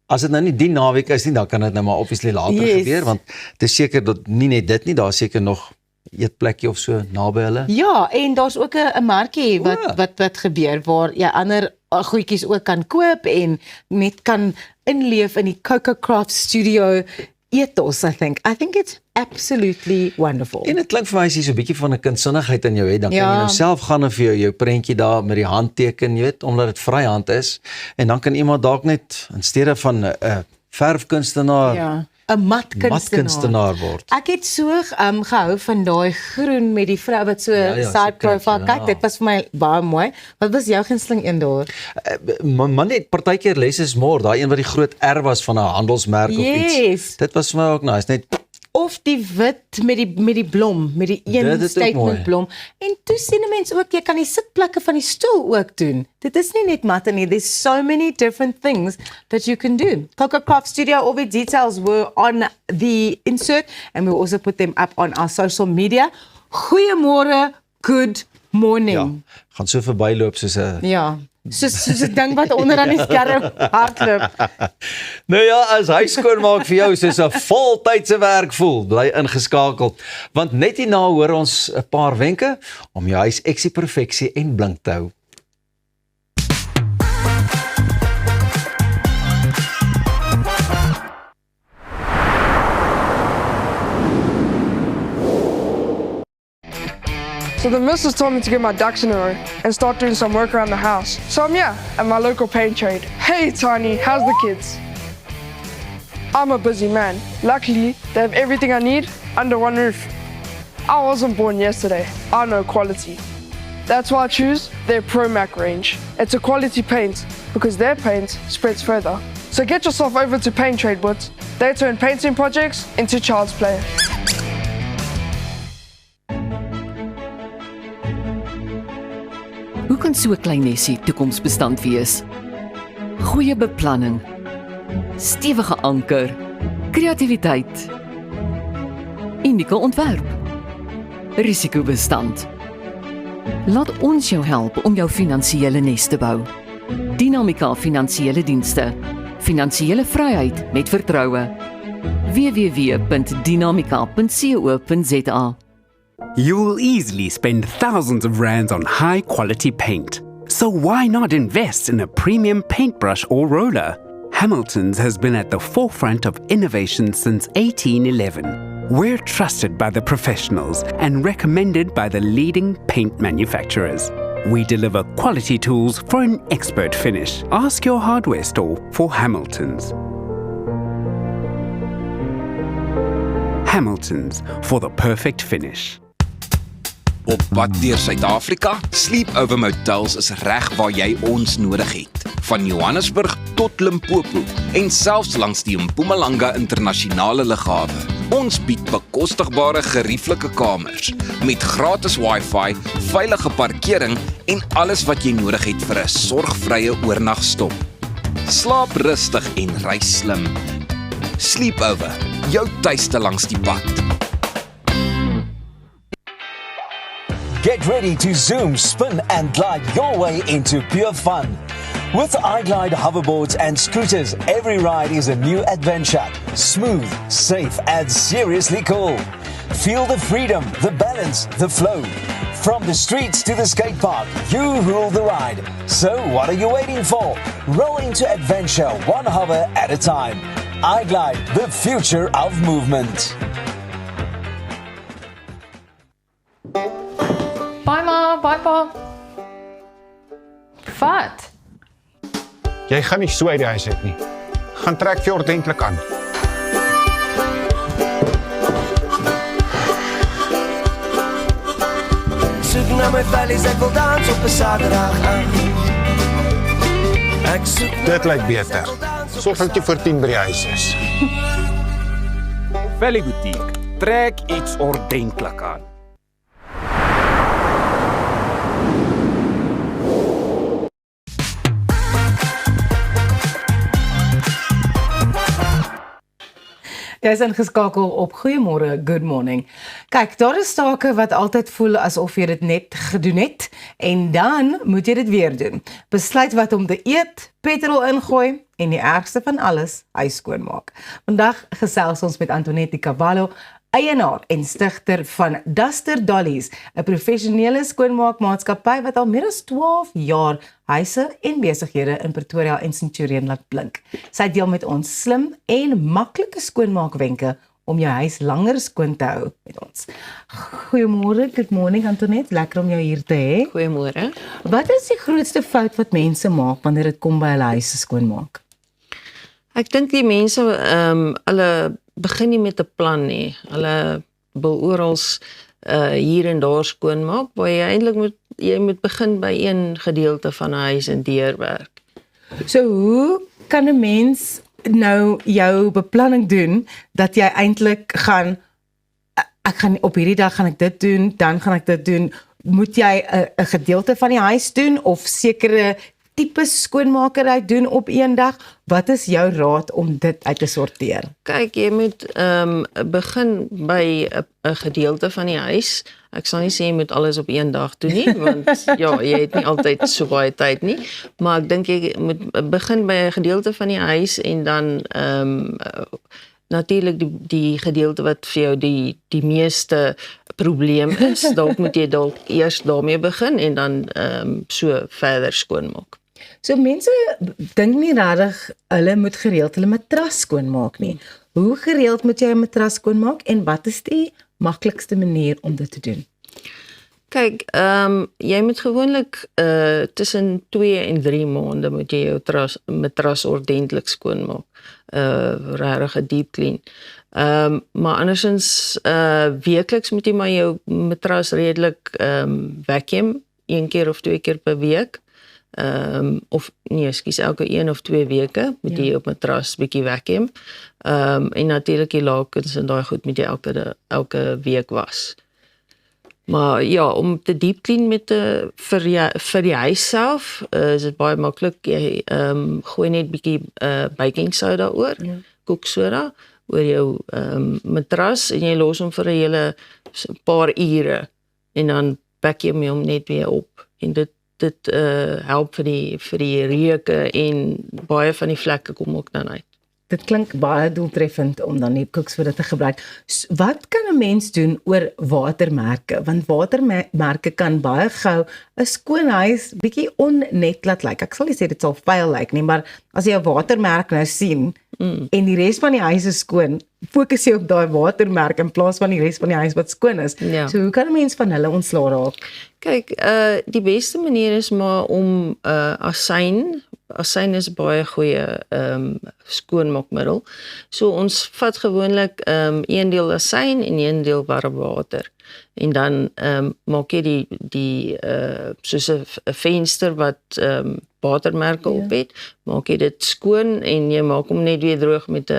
As dit nou nie die naweek is nie, dan kan dit nou maar obviously later gebeur, want dit is seker dat nie net dit nie, daar is seker nog eetplekkie of so naby hulle. Ja, en daar's ook 'n markie wat gebeur waar jy ander goedjies ook kan koop en net kan inleef in die Cococraft Studio ethos, I think it's absolutely wonderful. En dit klink vir my as jy so 'n bietjie van 'n kindsinnigheid in jou het, dan kan jy nou self gaan en vir jou prentjie daar met die handteken, jy weet, omdat dit vryhand is, en dan kan iemand dalk net in steede van 'n verfkunstenaar 'n matkunstenaar word. Ek het so gehou van daai groen met die vrou wat so side profile. Kyk, dit was vir my baie mooi. Wat was jou gunsteling een daar? Maar net partykeer less is more, daai een wat die groot R was van 'n handelsmerk of iets. Dit was vir my ook nice, net of die wit met die blom, met die een statement blom. En toe sien mense ook, jy kan die sitplekke van die stoel ook doen. Dit is nie net matte nie, there's so many different things that you can do. Cococraft Studio, all the details were on the insert and we'll also put them up on our social media. Goeiemôre, good morning. Ja, gaan so verbyloop soos 'n soos 'n ding wat onder aan die skerm hardloop. Nou ja, as hy skoonmaak vir jou soos 'n voltydse werk voel, bly ingeskakel. Want net hierna hoor ons 'n paar wenke om jou huis eksie perfeksie en blink te hou. So the missus told me to get my ducks in a row and start doing some work around the house. So I'm here at my local paint trade. Hey Tiny, how's the kids? I'm a busy man. Luckily, they have everything I need under one roof. I wasn't born yesterday. I know quality. That's why I choose their ProMac range. It's a quality paint because their paint spreads further. So get yourself over to Paint Trade Boots. They turn painting projects into child's play. Hoe kan so 'n klein nesie toekomsbestand wees? Goeie beplanning, stewige anker, kreatiwiteit Unieke ontwerp. Risikobestand. Laat ons jou help om jou finansiële nes te bou. Dinamika Finansiële Dienste. Finansiële vryheid met vertroue. www.dynamica.co.za. You will easily spend thousands of rands on high-quality paint. So why not invest in a premium paintbrush or roller? Hamilton's has been at the forefront of innovation since 1811. We're trusted by the professionals and recommended by the leading paint manufacturers. We deliver quality tools for an expert finish. Ask your hardware store for Hamilton's. Hamilton's, for the perfect finish. Op pad deur Suid-Afrika, Sleepover Motels is reg waar jy ons nodig het. Van Johannesburg tot Limpopo en selfs langs die Mpumalanga internasionale lughawe. Ons bied bekostigbare gerieflike kamers met gratis Wi-Fi, veilige parkering en alles wat jy nodig het vir 'n sorgvrye oornagstop. Slaap rustig en reis slim. Sleepover, jou tuiste langs die pad. Get ready to zoom, spin and glide your way into pure fun. With iGlide hoverboards and scooters, every ride is a new adventure. Smooth, safe and seriously cool. Feel the freedom, the balance, the flow. From the streets to the skate park, you rule the ride. So what are you waiting for? Roll into adventure one hover at a time. iGlide, the future of movement. Bye ma, bye pa. Wat? Jy gaan nie so uit die huis uit nie. Gaan trek vir ordentlik aan. Soek na my vellies, ek wil dans op 'n Saterdag aan. Ek soek Dit lyk beter. Sorg dat jy voor 10 by die huis is. Valley Boutique, trek iets ordentlik aan. Jy is ingeskakel op Goeiemôre, Good Morning. Kyk, daar is take wat altyd voel asof jy dit net gedoen het en dan moet jy dit weer doen. Besluit wat om te eet, petrol ingooi en die ergste van alles, huis skoonmaak. Vandag gesels ons met Antoinette Di Cavallo, eienaar en stigter van Duster Dollies, 'n professionele skoonmaakmaatskappy wat al meer as 12 jaar huise en besighede in Pretoria en Centurion laat blink. Sy deel met ons slim en maklike skoonmaakwenke om jou huis langer skoon te hou met ons. Goeiemôre, good morning Antoinette, lekker om jou hier te hê. Goeiemôre. Wat is die grootste fout wat mense maak wanneer dit kom by hulle huise skoonmaak? Ek dink die mense hulle begin nie met 'n plan nie. Hulle wil oral hier en daar skoonmaak, waar jy moet begin by een gedeelte van 'n huis en deurwerk. So hoe kan 'n mens nou jou beplanning doen dat jy eintlik ek gaan op hierdie dag gaan ek dit doen, dan gaan ek dit doen. Moet jy 'n gedeelte van die huis doen of sekere tipe skoonmakerry doen op een dag? Wat is jou raad om dit uit te sorteer? Kyk, jy moet begin by 'n gedeelte van die huis. Ek sal nie sê jy moet alles op een dag doen nie, want ja, jy het nie altyd so baie tyd nie, maar ek dink jy moet begin by 'n gedeelte van die huis en dan natuurlik die gedeelte wat vir jou die meeste probleem is, dalk moet jy dalk eers daarmee begin en dan so verder skoonmaak. So mense dink nie regtig hulle moet gereeld hulle matras skoonmaak nie. Hoe gereeld moet jy 'n matras skoonmaak en wat is die maklikste manier om dit te doen? Kyk, jy moet gewoonlik tussen 2 en 3 maande moet jy jou matras ordentlik skoonmaak. Regtig 'n deep clean. Maar andersins weekliks moet jy maar jou matras redelik vacuum 1 keer of 2 keer per week. Of nee, ekskuus, elke 1 of 2 weke moet jy op matras bietjie vacuum. En natuurlik die lakens en daai goed moet jy elke week was. Maar ja, om te deep clean vir die huis self, is dit baie maklik. Jy gooi net bietjie baking soda oor, koeksoda, oor jou matras en jy los hom vir 'n hele paar ure en dan pak jy hom net weer op en dit help vir die reuke en baie van die vlekke kom ook dan uit. Dit klink baie doeltreffend om dan die kooksoda te gebruik. Wat kan 'n mens doen oor watermerke? Want watermerke kan baie gou 'n skoon huis bietjie onnet laat lyk. Ek sal nie sê dit sal vuil lyk nie, maar as jy 'n watermerk nou sien en die res van die huis is skoon, fokus jy op daai watermerk in plaas van die res van die huis wat skoon is. Ja. So hoe kan 'n mens van hulle ontslaa raak? Kyk, die beste manier is maar om asyn is baie goeie skoonmaakmiddel. So ons vat gewoonlik 1 deel asyn en 1 deel warm water. En dan maak jy die soos 'n venster wat watermerke op het, maak jy dit skoon en jy maak hom net weer droog met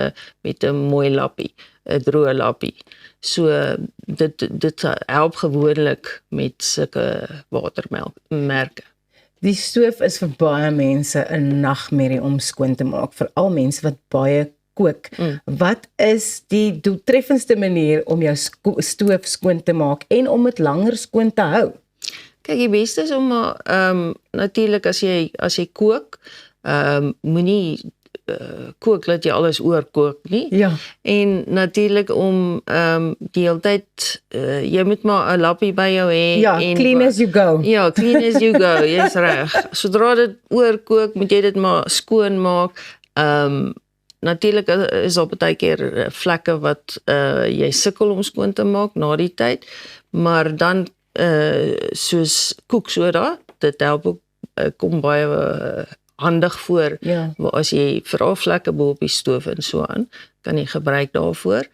'n mooi lappie, 'n droë lappie. So dit help gewoonlik met sulke watermerke. Die stoof is vir baie mense 'n nagmerrie om skoon te maak, veral mense wat baie kook. Wat is die doeltreffendste manier om jou stoof skoon te maak en om dit langer skoon te hou? Kyk, die beste is om natuurlik as jy kook, moenie kook dat jy alles oorkook nie. Ja. En natuurlik om die hele tyd jy moet maar 'n lappie by jou hê. Ja, clean as you go. Ja, clean as you go. Jy's reg. Sodra dit oorkook, moet jy dit maar skoon maak. Natuurlik is daar baie keer vlekke wat jy sukkel om skoon te maak na die tyd, maar dan soos koeksoda, dit help ook, kom baie handig voor, as jy veral vlekke bo op die stoof en so aan, kan jy gebruik daarvoor.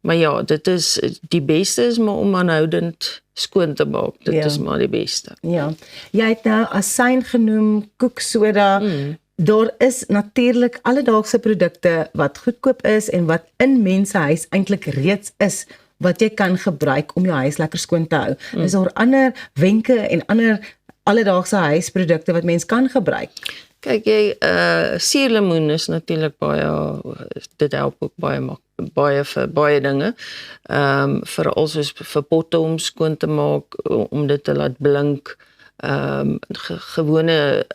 Maar ja, dit is, die beste is maar om aanhoudend skoon te maak, dit is maar die beste. Ja, jy het nou asyn genoem, koeksoda, daar is natuurlik alledaagse produkte wat goedkoop is en wat in mense huis eintlik reeds is, wat jy kan gebruik om jou huis lekker skoon te hou. Is daar ander wenke en ander alledaagse huisprodukte wat mens kan gebruik? Kyk, suurlemoen is natuurlik baie, dit help ook baie vir baie dinge. Veral soos vir potte om skoon te maak, om dit te laat blink. Gewone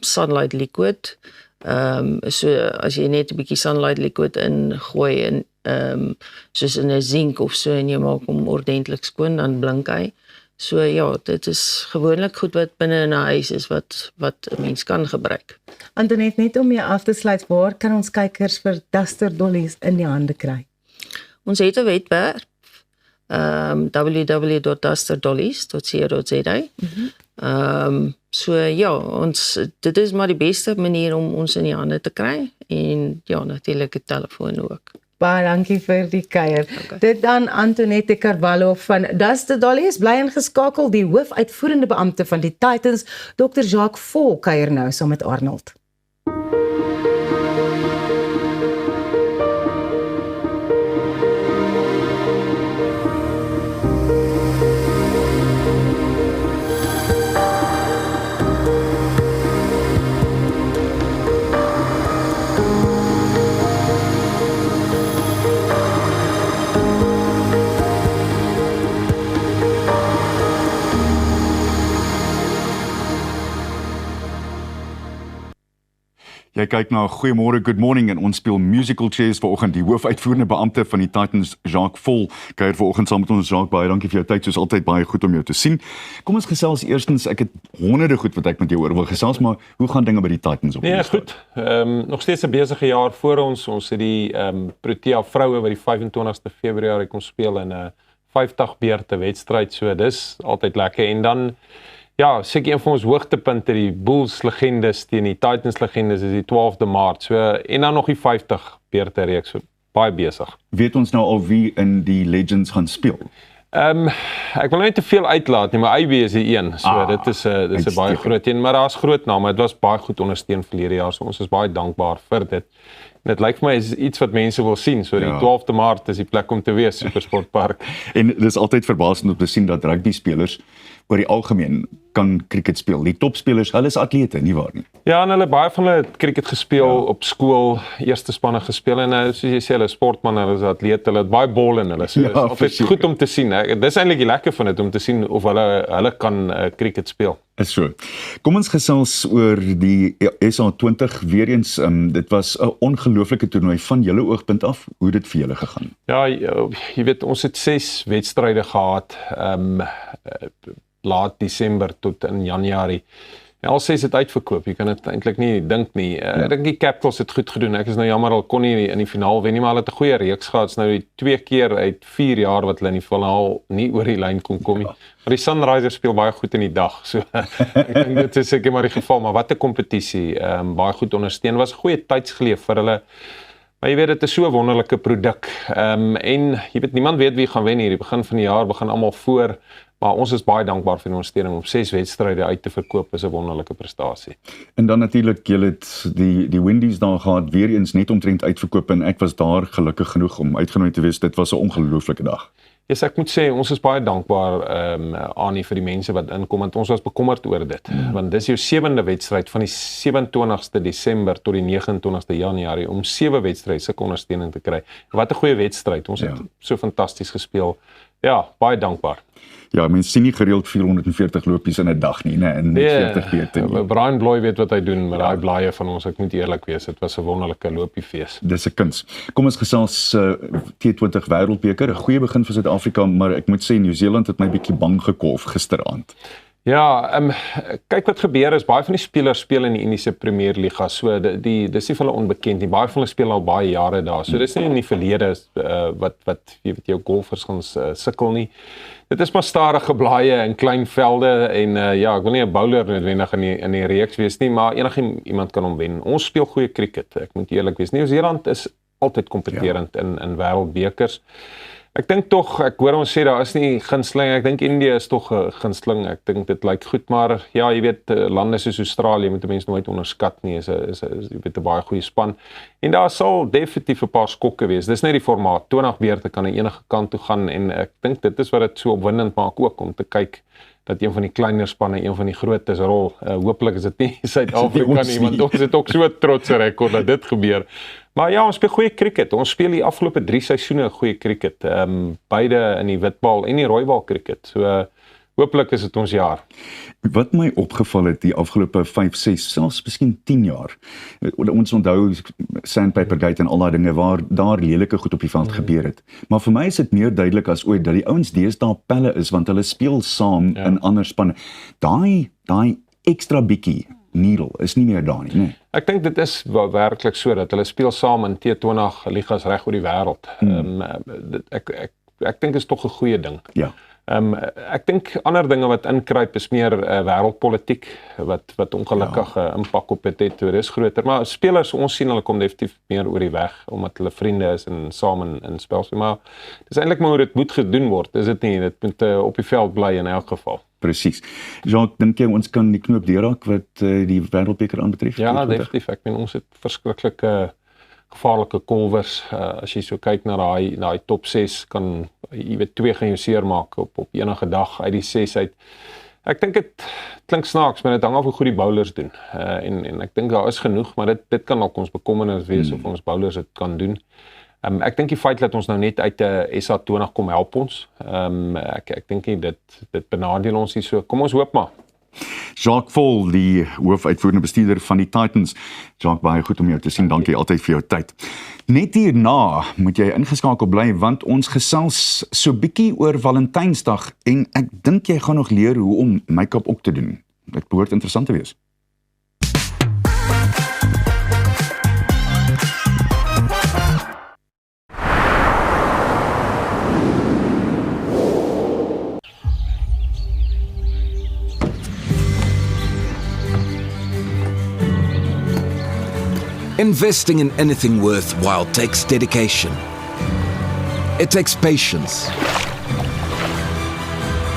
sunlight liquid. So as jy net 'n bietjie sunlight liquid ingooi en soos in 'n zink of so en jy maak hom ordentlik skoon, dan blink hy. So ja, dit is gewoonlik goed wat binne in 'n huis is wat 'n mens kan gebruik. Antoinette, net om jou af te sluit, waar kan ons kykers vir Duster Dollies in die hande kry? Ons het 'n webwerf, www.dusterdollies.co.za. So ja, dit is maar die beste manier om ons in die hande te kry en ja, natuurlik 'n telefoon ook. Baie dankie vir die kuier. Dit dan Antoinette Carvalho van Duster Dollies, bly ingeskakel, die hoofuitvoerende beampte van die Titans, Dr. Jacques Vol, kuier nou saam met Arnold. Jy kyk na Goeiemôre, Good Morning en ons speel musical chairs vanoggend. Die hoofuitvoerende beampte van die Titans, Jacques Vol, kuier vanoggend saam met ons. Jacques, baie dankie vir jou tyd, soos altyd baie goed om jou te sien. Kom ons gesels eerstens, ek het honderde goed wat ek met jou oor wil gesels, maar hoe gaan dinge by die Titans op? Nee, goed. Nog steeds 'n besige jaar voor ons. Ons het die Protea vroue wat die 25ste Februarie kom speel in 'n 50 beurte wedstryd, so dis altyd lekker. En dan ja, seker een van ons hoogtepunte, die Bulls legendes teen die Titans legendes, is die 12de Maart. So en dan nog die 50 beurte reeks, so baie besig. Weet ons nou al wie in die Legends gaan speel? Ek wil net te veel uitlaat nie, maar IB is die een. So dit is 'n baie groot een, maar daar's groot name. Dit was baie goed ondersteun verlede jaar, so ons is baie dankbaar vir dit. En dit lyk vir my is iets wat mense wil sien. So die 12de Maart is die plek om te wees, Supersportpark. En dis altyd verbaasend om te sien dat rugby spelers oor die algemeen kan cricket speel. Die topspelers, hulle is atlete, nie waar nie? Ja, en hulle baie van hulle het cricket gespeel op skool, eerste spanne gespeel en soos jy sê, hulle is sportman, hulle is atlete, hulle het baie bol in hulle. So Ja, is altyd verseker. goed om te sien. Dis eintlik die lekker van dit om te sien of hulle kan cricket speel. Is so. Kom ons gesels oor die SA20 weer eens. Dit was 'n ongelooflike toernooi van julle oogpunt af. Hoe het dit vir julle gegaan? Ja, jy weet, ons het 6 wedstryde gehad, laat Desember tot in Januarie. En al 6 het uitverkoop, jy kan dit eintlik nie dink nie. Ek dink die Capitals het goed gedoen. Ek is nou jammer, hulle kon nie in die finaal wen nie, maar hulle het 'n goeie reeks gehad. Dit's nou die 2 keer uit 4 jaar wat hulle in die finaal nie oor die lyn kon kom nie. Maar die Sunrisers speel baie goed in die dag, so ek dink dit is seker maar die geval, maar wat 'n kompetisie, baie goed ondersteun. Was 'n goeie tydsgeleef vir hulle. Maar jy weet, dit is so 'n wonderlike produk. En jy weet, niemand weet wie gaan wen hier. Die begin van die jaar begin almal voor. Maar ons is baie dankbaar vir die ondersteuning om 6 wedstryde uit te verkoop, is 'n wonderlike prestasie. En dan natuurlik, julle het die Windies daar gehad, weer eens net omtrent uitverkoop en ek was daar gelukkig genoeg om uitgenooi te wees. Dit was 'n ongelooflike dag. Yes, ek moet sê, ons is baie dankbaar Annie vir die mense wat inkom, want ons was bekommerd oor dit. Want dis jou 7de wedstryd van die 27ste Desember tot die 29ste Januarie om 7 wedstryde sulke ondersteuning te kry. Wat 'n goeie wedstryd. Ons het so fantasties gespeel. Ja, baie dankbaar. Ja, mense sien nie gereeld 440 lopies in 'n dag nie, né? En net 40 beurte nie. Brian Bloy weet wat hy doen met daai blaaie van ons. Ek moet eerlik wees, dit was 'n wonderlike lopiefees. Dis 'n kuns. Kom ons gesels T20 Wêreldbeker, 'n goeie begin vir Suid-Afrika, maar ek moet sê Nieu-Seeland het my bietjie bang gekolf gisteraand. Ja, kyk wat gebeur is, baie van die spelers speel in die Indiese Premier Liga, so dis nie vir hulle onbekend nie, baie van hulle speel al baie jare daar, so dis nie in die verlede wat jy weet jou golfers gaan sukkel nie. Dit is maar stadige blaaie en klein velde en ja, ek wil nie 'n bowler noodwendig in die reeks wees nie, maar iemand kan hom wen. Ons speel goeie cricket, ek moet eerlik wees. Nieu-Seeland is altyd kompeterend in wêreldbekers. Ek dink tog, ek hoor ons sê daar is nie gunsteling, ek dink India is tog 'n gunsteling, ek dink dit lyk goed, maar ja, jy weet, lande soos Australië moet mense nooit onderskat nie, is jy weet 'n baie goeie span, en daar sal definitief 'n paar skokke wees, dis net die formaat, 20 beurte kan aan enige kant toe gaan, en ek dink dit is wat dit so opwindend maak ook, om te kyk, dat een van die kleiner spanne, een van die grootes rol, hopelik is dit nie Suid-Afrika nie, want ons het ook so 'n trotse rekord dat dit gebeur. Maar ja, ons speel goeie cricket. Ons speel die afgelope 3 seisoene goeie cricket. Beide in die witbal en die rooibal cricket. So hopelik is dit ons jaar. Wat my opgeval het die afgelope 5, 6, selfs miskien 10 jaar. Ons onthou Sandpaper Gate en al daai dinge waar daar lelike goed op die veld gebeur het. Maar vir my is dit meer duidelik as ooit dat die ouens deesdae pelle is, want hulle speel saam in ander spanne. Daai ekstra bietjie needle is nie meer daar nie, nee. Ek dink dit is werklik so dat hulle speel saam in T20 ligas reg oor die wêreld. Ek dink dit is tog 'n goeie ding. Ja. Ek dink ander dinge wat inkruip is meer wêreldpolitiek wat ongelukkig impak op dit het. Dit is groter, maar spelers, ons sien hulle kom definitief meer oor die weg omdat hulle vriende is en saam in spel speel, maar dis eintlik maar hoe dit moet gedoen word. Is dit nie? Dit moet op die veld bly in elk geval. Presies. Jacques, dink jy ons kan die knoop deurraak wat die wêreldbeker aanbetref? Ja, definitief. Ek meen ons het verskriklike gevaarlike kolwers. As jy so kyk na daai top 6 kan jy weet 2 gaan jou seermaak op enige dag uit die 6 uit. Ek dink dit klink snaaks, maar dit hang af hoe goed die bowlers doen. En ek dink daar is genoeg, maar dit kan ook ons bekommernis wees of ons bowlers dit kan doen. Ek dink die feit dat ons nou net uit SA20 kom help ons. Ek dink nie dit benadeel ons nie so. Kom ons hoop maar. Jacques Vol, die hoofuitvoerende bestuurder van die Titans. Jacques, baie goed om jou te sien. Dankie altyd vir jou tyd. Net hierna moet jy ingeskakel bly want ons gesels so bietjie oor Valentynsdag en ek dink jy gaan nog leer hoe om make-up ook te doen. Dit behoort interessant te wees. Investing in anything worthwhile takes dedication. It takes patience.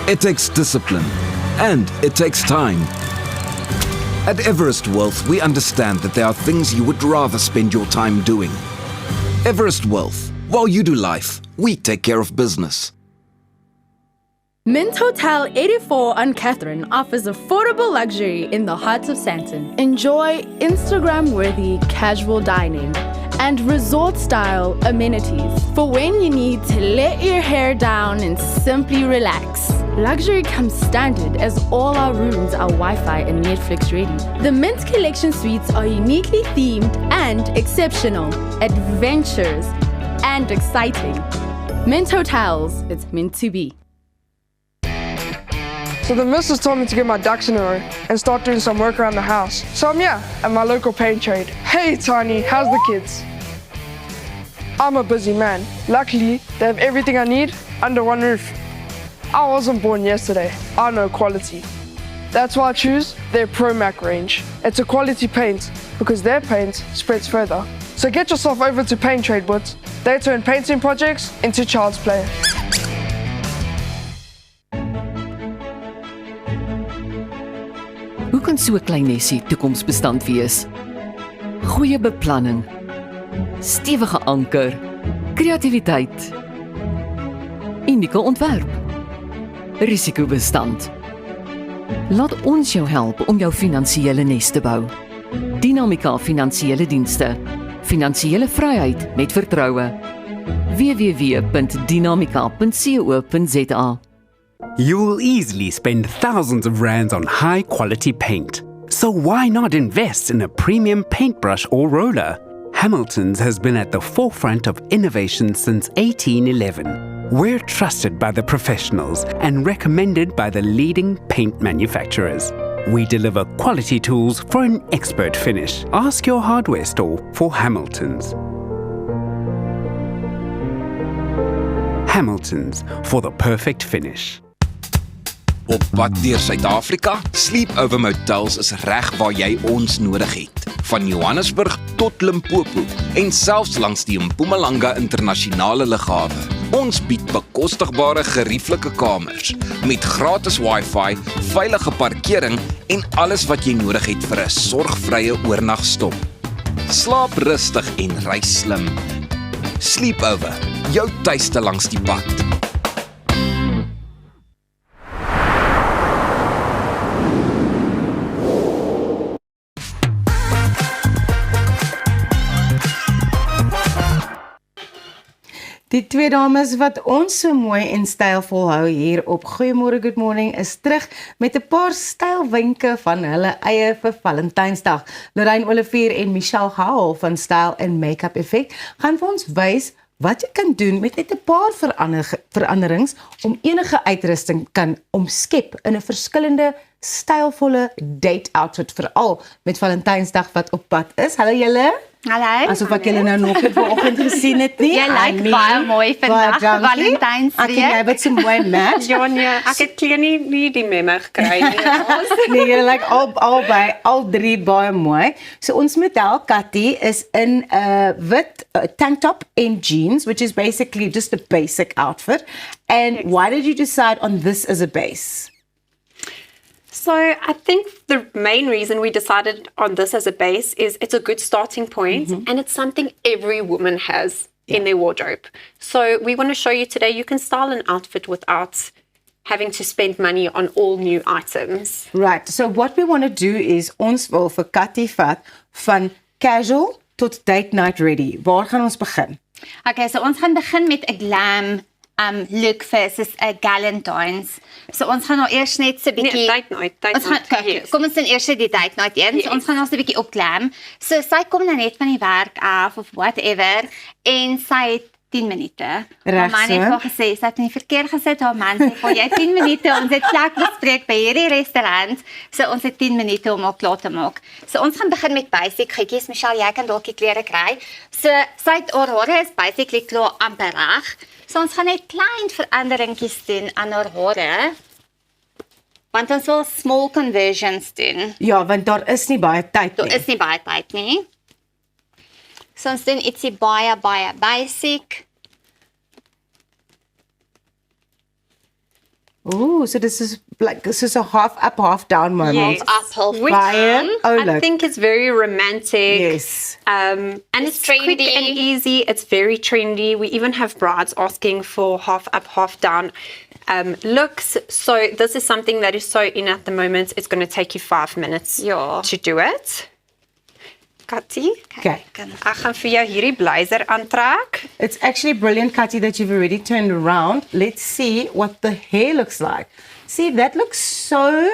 It takes discipline. And it takes time. At Everest Wealth, we understand that there are things you would rather spend your time doing. Everest Wealth. While you do life, we take care of business. Mint Hotel 84 on Catherine offers affordable luxury in the heart of Sandton. Enjoy Instagram-worthy casual dining and resort-style amenities for when you need to let your hair down and simply relax. Luxury comes standard as all our rooms are Wi-Fi and Netflix ready. The Mint Collection suites are uniquely themed and exceptional, adventures and exciting. Mint Hotels, it's meant to be. So the missus told me to get my ducks in a row and start doing some work around the house. So I'm here at my local paint trade. Hey Tiny, how's the kids? I'm a busy man. Luckily, they have everything I need under one roof. I wasn't born yesterday. I know quality. That's why I choose their ProMac range. It's a quality paint because their paint spreads further. So get yourself over to Paint Trade Boots. They turn painting projects into child's play. Hoe kan so 'n klein nesie toekomsbestand wees? Goeie beplanning, stewige anker, kreatiwiteit, unieke ontwerp, risikobestand. Laat ons jou help om jou finansiële nes te bou. Dinamika Finansiële Dienste. Finansiële vryheid met vertroue. www.dinamika.co.za. You will easily spend thousands of rands on high-quality paint. So why not invest in a premium paintbrush or roller? Hamilton's has been at the forefront of innovation since 1811. We're trusted by the professionals and recommended by the leading paint manufacturers. We deliver quality tools for an expert finish. Ask your hardware store for Hamilton's. Hamilton's, for the perfect finish. Op pad deur Suid-Afrika, Sleepover Motels is reg waar jy ons nodig het. Van Johannesburg tot Limpopo en selfs langs die Mpumalanga internasionale lughawe. Ons bied bekostigbare gerieflike kamers met gratis Wi-Fi, veilige parkering en alles wat jy nodig het vir 'n sorgvrye oornagstop. Slaap rustig en reis slim. Sleepover, jou tuiste langs die pad. Die twee dames wat ons so mooi en stylvol hou hier op Goeiemôre Good Morning is terug met 'n paar stylwenke van hulle eie vir Valentynsdag. Lorraine Olivier en Michelle Howell van Style and Makeup Effect gaan vir ons wys wat jy kan doen met net 'n paar veranderings om enige uitrusting kan omskep in 'n verskillende stylvolle date outfit, veral met Valentynsdag wat op pad is. Hallo julle. Hallo. Asof ek julle nou nog vanoggend gesien het nie. Jy lyk baie mooi vandag, Valentynsdag. Ek en jy het so mooi match. Ja, nee, ek het klein nie die memo gekry nie. Nee, julle lyk al drie baie mooi. So ons model Cathy is in 'n wit tank top and jeans, which is basically just a basic outfit. And why did you decide on this as a base? So I think the main reason we decided on this as a base is it's a good starting point and it's something every woman has in their wardrobe. So we want to show you today you can style an outfit without having to spend money on all new items. Right, so what we want to do is ons wil vir Cathy vat van casual tot date night ready. Waar gaan ons begin? Okay, so ons gaan begin met 'n glam look versus 'n Galentine's. So ons gaan nou eers net so 'n bietjie date night. Kom ons doen eers die date night een. So ons gaan nou so 'n bietjie opglam. So sy kom nou net van die werk af of whatever en sy het 10 minute. Reg Man het al gesê, sy het nie verkeerd gesit, haar man sê, "Gooi jy 10 minute, ons het plek bespreek by hierdie restaurant." So ons het 10 minute om al klaar te maak. So ons gaan begin met basic goedjies. Michelle, jy kan dalk die klere kry. So sy het haar hare is basically klaar amper reg. So ons gaan net klein veranderingkies doen aan haar hare. Want ons wil small conversions doen. Ja, want daar is nie baie tyd nie. Daar is nie baie tyd nie. So ons doen ietsie baie basic. Ooh, so this is a half up, half down moment. Yes, up, half down. Oh, I think it's very romantic. Yes. And it's quick and easy. It's very trendy. We even have brides asking for half up, half down looks. So this is something that is so in at the moment. It's going to take you 5 minutes to do it. Katty, Okay. ek gaan vir jou hierdie blazer aantrek. It's actually brilliant, Kati, that you've already turned around. Let's see what the hair looks like. See, that looks so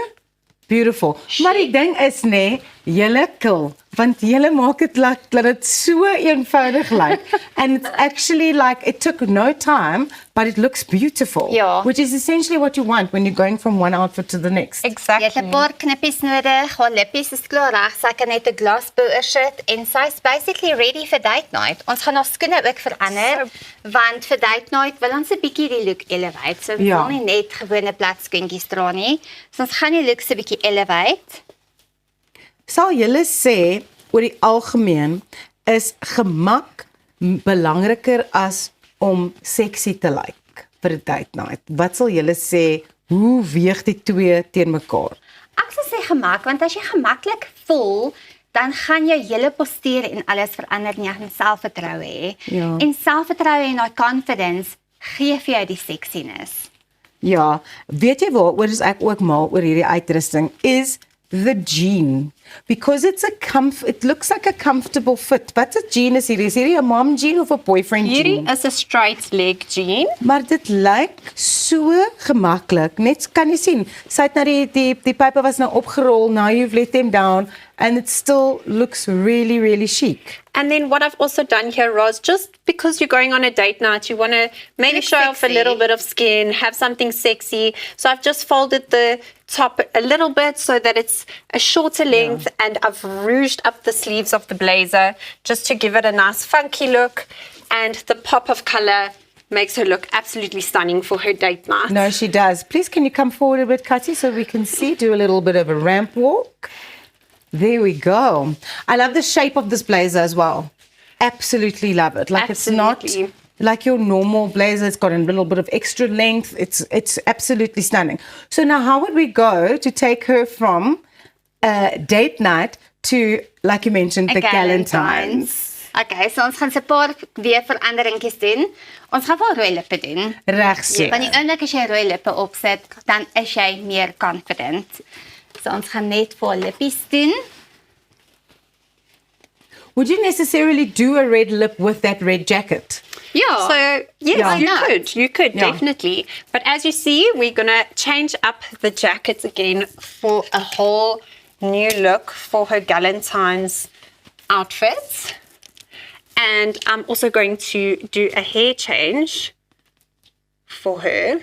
beautiful. Maar die ding is, nee, julle kill. Want julle maak dit like, dat het so eenvoudig lyk. And it's actually like, it took no time, but it looks beautiful. Ja. Which is essentially what you want when you're going from one outfit to the next. Exactly. Jy het 'n paar knippies nodig, haar lippies is klaar reg, sy kan net 'n glasboer sit en sy's basically ready vir date night. Ons gaan haar skoene ook verander, want vir date night wil ons 'n bietjie die look elevate. So ons Ja. wil nie net gewone plat skoentjies dra nie. So ons gaan die look so 'n bietjie elevate. Sal julle sê oor die algemeen is gemak belangriker as om sexy te lyk vir 'n date night? Wat sal julle sê, hoe weeg die twee teen mekaar? Ek sou sê gemak, want as jy gemaklik voel, dan gaan jou hele postuur en alles verander en jy gaan selfvertroue hê. Ja. En selfvertroue en daai confidence gee vir jou die sexiness. Ja, weet jy waaroor is ek ook mal oor hierdie uitrusting is the jean, because it looks like a comfortable fit. Wat 'n jean is hierdie? Is hierdie 'n mom jean of 'n boyfriend jean? Hierdie is 'n straight leg jean. Maar dit lyk so gemaklik. Net kan jy sien, sy het nou die pype was nou opgerol. Now you've let them down and it still looks really, really chic. And then what I've also done here, Roz, just because you're going on a date night, you want to maybe show off a little bit of skin, have something sexy. So I've just folded the top a little bit so that it's a shorter length, and I've rouged up the sleeves of the blazer just to give it a nice funky look, and the pop of color makes her look absolutely stunning for her date night. No, she does. Please, can you come forward a bit, Kati, so we can see, do a little bit of a ramp walk. There we go. I love the shape of this blazer as well. Absolutely love it. Like it's not like your normal blazer. It's got a little bit of extra length. It's absolutely stunning. So now how would we go to take her from date night to, like you mentioned, the Galentine's? Okay, so ons gaan 'n paar weer veranderingkies doen. Ons gaan wel rooi lippe doen. Reg so. Want die oomblik as jy rooi lippe opsit, dan is jy meer confident. So ons gaan net vir lippies doen. Would you necessarily do a red lip with that red jacket? Yeah. So, yes, Yeah. you could, Yeah. definitely. But as you see, we're going to change up the jackets again for a whole new look for her Galentine's outfit. And I'm also going to do a hair change for her.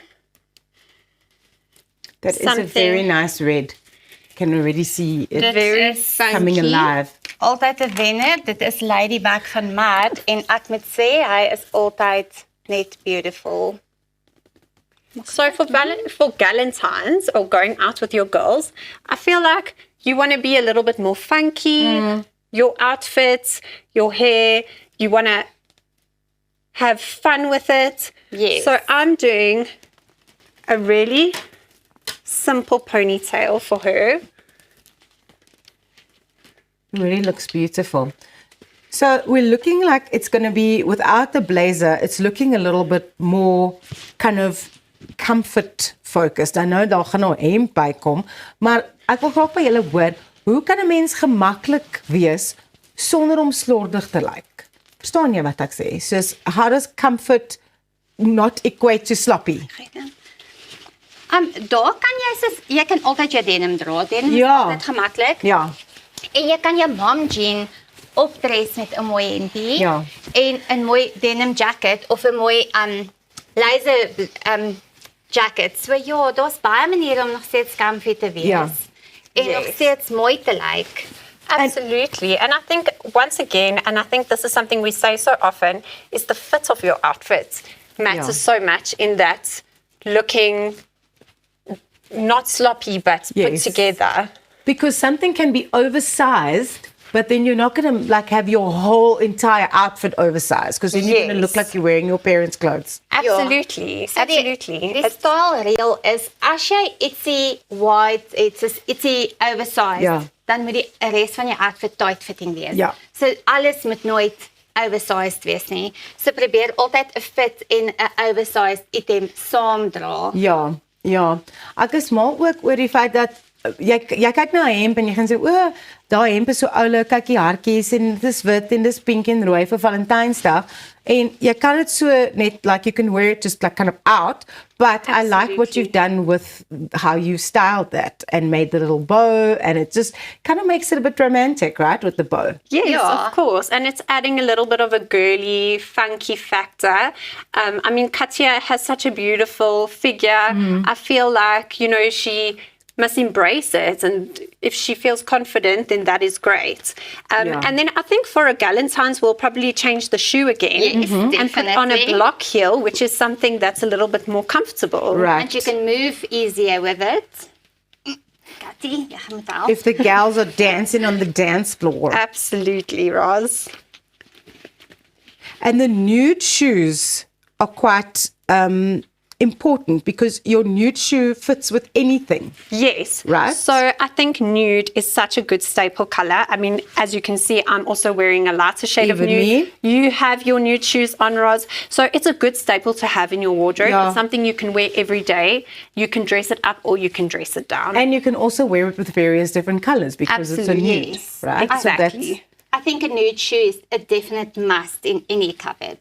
That is a very nice red. Can already see it Very coming funky. alive. Altyd 'n wenner, dit is Ladybug van Mad en ek moet sê hy is altyd net beautiful. So for Galentine's or going out with your girls, I feel like you want to be a little bit more funky. Your outfits, your hair, you want to have fun with it. Yes. So I'm doing a really simple ponytail for her. It really looks beautiful. So we're looking like it's going to be, without the blazer, it's looking a little bit more kind of comfort focused. I know daar gaan nou hemp by kom, maar ek wil graag by julle hoor, hoe kan 'n mens gemaklik wees sonder om slordig te lyk? Verstaan jy wat ek sê? Soos, how does comfort not equate to sloppy? Daar kan jy kan altyd jou denim dra. Denim Ja. is dit gemaklik. Ja. En jy kan jou mom jean opdres met 'n mooi hempie Ja. en 'n mooi denim jacket of 'n mooi laser jacket. So ja, daar's baie maniere om nog steeds comfy te wees. Ja. En nog steeds mooi te lyk. Absolutely. And I think, once again, and I think this is something we say so often, is the fit of your outfit matters so much in that looking not sloppy but put together. Because something can be oversized, but then you're not going to like have your whole entire outfit oversized, because then you're going to look like you're wearing your parents' clothes. Absolutely, So absolutely. Die style reël is as jy ietsie wide, ietsie oversized, Ja. dan moet die res van jou outfit tight fitting wees. Ja. So alles moet nooit oversized wees nie. So probeer altyd 'n fit en 'n oversized item saam dra. Ja, ja. Ek is mal ook oor die feit dat jy kyk na 'n hemp en jy gaan sê, "O, daai hemp is so oulik, kyk die hartjies en dit is wit en dis pink en rooi vir Valentynsdag." En jy kan dit so net like you can wear it just like kind of out, but I like what you've done with how you styled that and made the little bow, and it just kind of makes it a bit romantic, right, with the bow. Yes, of course. And it's adding a little bit of a girly, funky factor. I mean, Katya has such a beautiful figure. I feel like, you know, she must embrace it, and if she feels confident, then that is great. And then I think for a Galentine's, we'll probably change the shoe again and put on a block heel, which is something that's a little bit more comfortable. Right. And you can move easier with it. Katty, jy gaan moet help. If the gals are dancing on the dance floor. Absolutely, Roz. And the nude shoes are quite important because your nude shoe fits with anything. Yes. Right. So I think nude is such a good staple color. I mean, as you can see, I'm also wearing a lighter shade of Even nude. me. You have your nude shoes on, Roz. So it's a good staple to have in your wardrobe. Yeah. It's something you can wear every day. You can dress it up or you can dress it down. And you can also wear it with various different colors because it's a nude, Yes, right? exactly. I think a nude shoe is a definite must in any cupboard.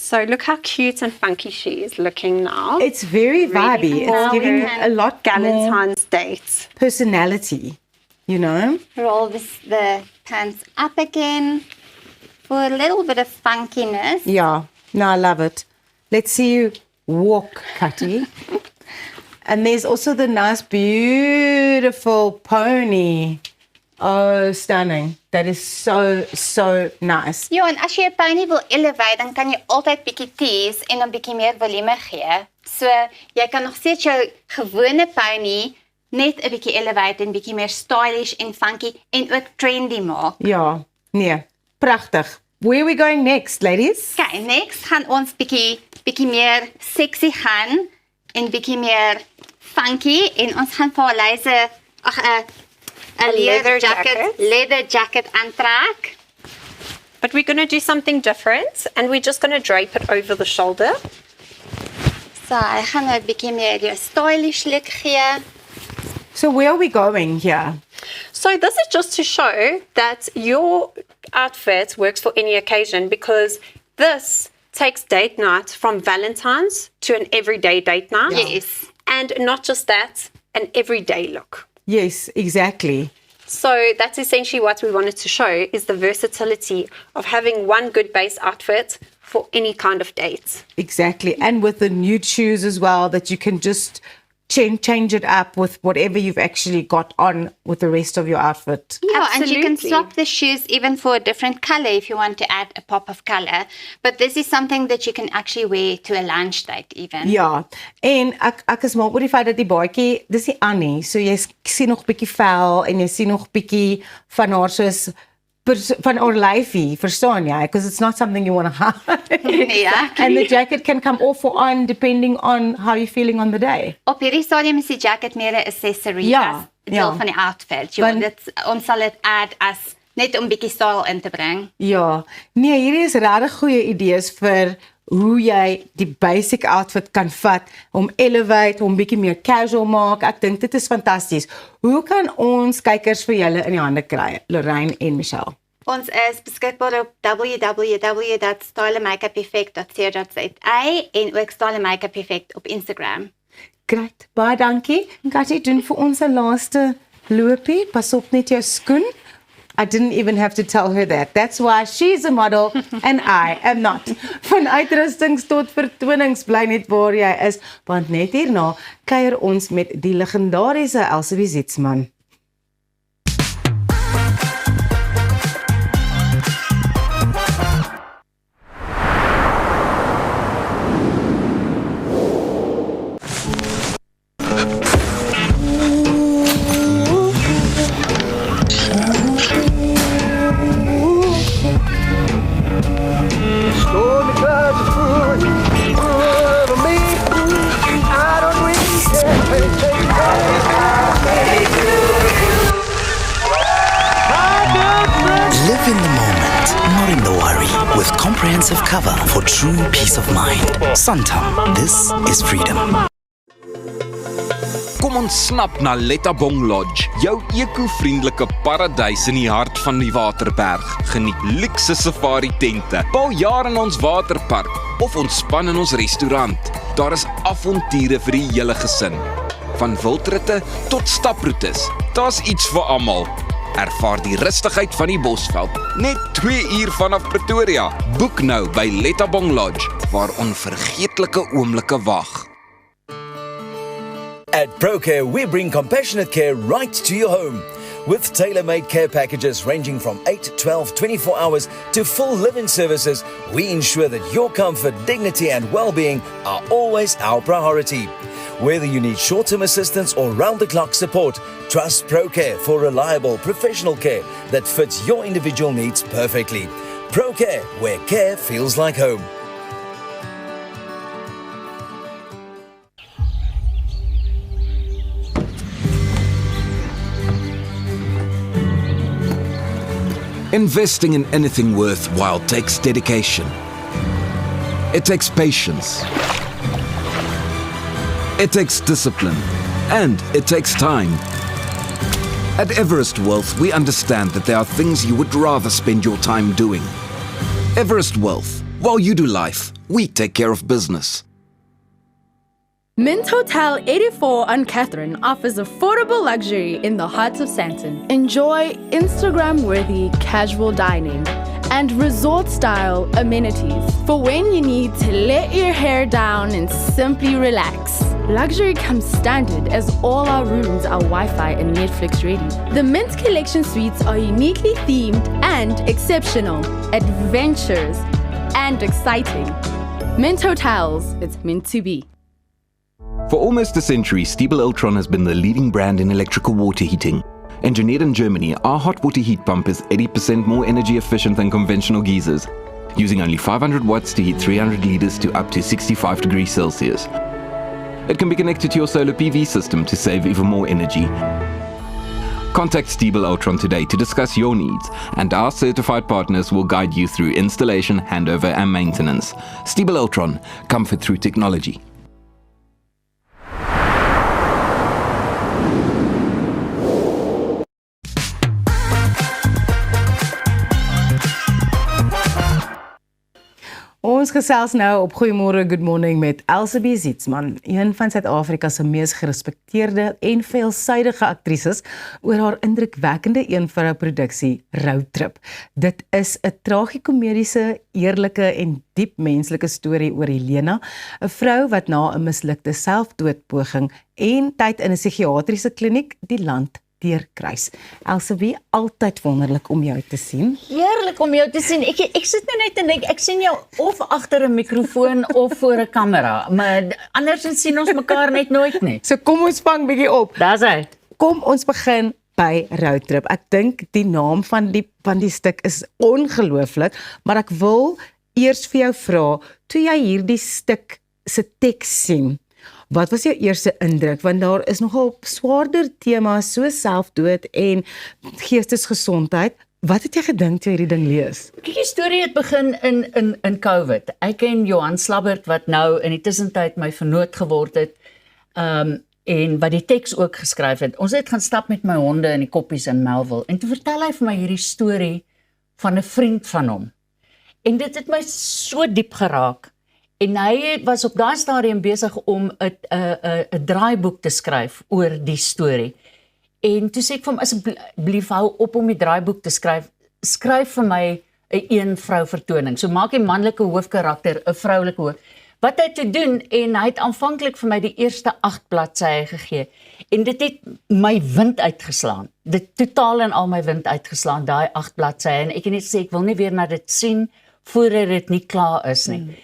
So look how cute and funky she is looking now. It's very vibey. It's giving a lot Galentine's dates. Personality, you know? Roll the pants up again for a little bit of funkiness. Yeah, no, I love it. Let's see you walk, Katty. And there's also the nice, beautiful pony. Oh, stunning. That is so, so nice. Ja, en as jy 'n pony wil elevate, dan kan jy altyd bietjie tease en 'n bietjie meer volume gee. So, jy kan nog steeds jou gewone pony net 'n bietjie elevate en bietjie meer stylish en funky en ook trendy maak. Ja, nee, pragtig. Where are we going next, ladies? Okay, next gaan ons bietjie meer sexy gaan en bietjie meer funky en ons gaan vir Alyse 'n leather jacket aantrek. But we're going to do something different and we're just going to drape it over the shoulder. So, ek gaan nou 'n bietjie meer jou stylish look gee. So where are we going here? So this is just to show that your outfit works for any occasion, because this takes date night from Valentine's to an everyday date night. Yes. And not just that, an everyday look. Yes, exactly. So that's essentially what we wanted to show, is the versatility of having one good base outfit for any kind of date. Exactly. And with the nude shoes as well, that you can just change it up with whatever you've actually got on with the rest of your outfit. Yeah, and you can Absolutely. swap the shoes even for a different color if you want to add a pop of color. But this is something that you can actually wear to a lunch date even. Ja, en ek is mal oor die feit dat die baadjie, dis nie aan nie. So jy sien nog bietjie vel en jy sien nog bietjie van haar soos van haar lyfie, verstaan jy? Because it's not something you want to hide. Exactly. And the jacket can come off or on depending on how you're feeling on the day. Op hierdie stadium is die jacket meer 'n accessory Ja, as deel ja. van die outfit. Jy want dit ons sal dit add as net om bietjie style in te bring. Ja, nee, hierdie is regtig goeie idees vir hoe jy die basic outfit kan vat om elevate, om bietjie meer casual maak. Ek dink dit is fantasties. Hoe kan ons kykers vir julle in die hande kry, Lorraine en Michelle? Ons is beskikbaar op www.styleandmakeupeffect.co.za en ook Style and Makeup Effect op Instagram. Great, baie dankie. Katty, doen vir ons 'n laaste loopie. Pas op net jou skoen. I didn't even have to tell her that. That's why she's a model and I am not. Van uitrustings tot vertonings, bly net waar jy is, want net hierna kuier ons met die legendariese Elsie Zietsman. Stormy clouds are brewing over me. I don't really care. Take comprehensive cover for true peace of mind. Santam, this is freedom. Kom ons snap na Lettabong Lodge, jou eco-vriendelike paradys in die hart van die Waterberg. Geniet luukse safari tente, bou jaar in ons waterpark of ontspan in ons restaurant. Daar is avonture vir die hele gesin. Van wildritte tot staproetes, daar's iets vir almal. Ervaar die rustigheid van die Bosveld, net 2 uur vanaf Pretoria. Boek nou by Lettabong Lodge, waar onvergeetlike oomblikke wag. At ProCare, we bring compassionate care right to your home. With tailor-made care packages ranging from 8, 12, 24 hours to full live-in services, we ensure that your comfort, dignity and well-being are always our priority. Whether you need short-term assistance or round-the-clock support, trust ProCare for reliable, professional care that fits your individual needs perfectly. ProCare, where care feels like home. Investing in anything worthwhile takes dedication. It takes patience. It takes discipline. And it takes time. At Everest Wealth, we understand that there are things you would rather spend your time doing. Everest Wealth. While you do life, we take care of business. Mint Hotel 84 on Catherine offers affordable luxury in the heart of Sandton. Enjoy Instagram-worthy casual dining and resort-style amenities for when you need to let your hair down and simply relax. Luxury comes standard as all our rooms are Wi-Fi and Netflix ready. The Mint Collection suites are uniquely themed and exceptional, adventurous and exciting. Mint Hotels, it's meant to be. For almost a century, Stiebel Ultron has been the leading brand in electrical water heating. Engineered in Germany, our hot water heat pump is 80% more energy efficient than conventional geysers, using only 500 watts to heat 300 liters to up to 65 degrees Celsius. It can be connected to your solar PV system to save even more energy. Contact Stiebel Ultron today to discuss your needs, and our certified partners will guide you through installation, handover and maintenance. Stiebel Ultron, comfort through technology. Ons gesels nou op Goeiemôre, Good Morning met Elsabie Zietsman, een van Suid-Afrika se mees gerespekteerde en veelsuidige aktrises oor haar indrukwekkende eenvrou produksie Roadtrip. Dit is 'n tragikomediese, eerlike en diep menslike storie oor Helena, 'n vrou wat na 'n mislukte selfdoodpoging en tyd in 'n psigiatriese kliniek die land deurkruis. Elsabie, altyd wonderlik om jou te sien. Heerlik om jou te sien. Ek sit nou net en dink, ek sien jou of agter 'n mikrofoon of voor 'n kamera, maar andersins sien ons mekaar net nooit nie. So kom ons vang bietjie op. Daar's hy. Kom ons begin by Roadtrip. Ek dink die naam van die stuk is ongelooflik, maar ek wil eers vir jou vra, toe jy hierdie stuk se teks sien, wat was jou eerste indruk? Want daar is nogal swaarder temas soos selfdood en geestesgesondheid. Wat het jy gedink toe jy hierdie ding lees? Kyk, die storie het begin in COVID. Ek en Johan Slabbert wat nou in die tussentyd my vernoot geword het, en wat die teks ook geskryf het. Ons het gaan stap met my honde in die koppies in Melville en toe vertel hy vir my hierdie storie van 'n vriend van hom. En dit het my so diep geraak. En hy was op daai stadium besig om 'n draaiboek te skryf oor die storie. En toe sê ek vir hom, asseblief hou op om die draaiboek te skryf. Skryf vir my 'n een-vrou vertoning. So maak die manlike hoofkarakter 'n vroulike hoof. Wat hy te doen, en hy het aanvanklik vir my die eerste 8 bladsye gegee. En dit het my wind uitgeslaan. Dit totaal en al my wind uitgeslaan, daai 8 bladsye. En ek het net gesê, ek wil nie weer na dit sien voordat dit nie klaar is nie.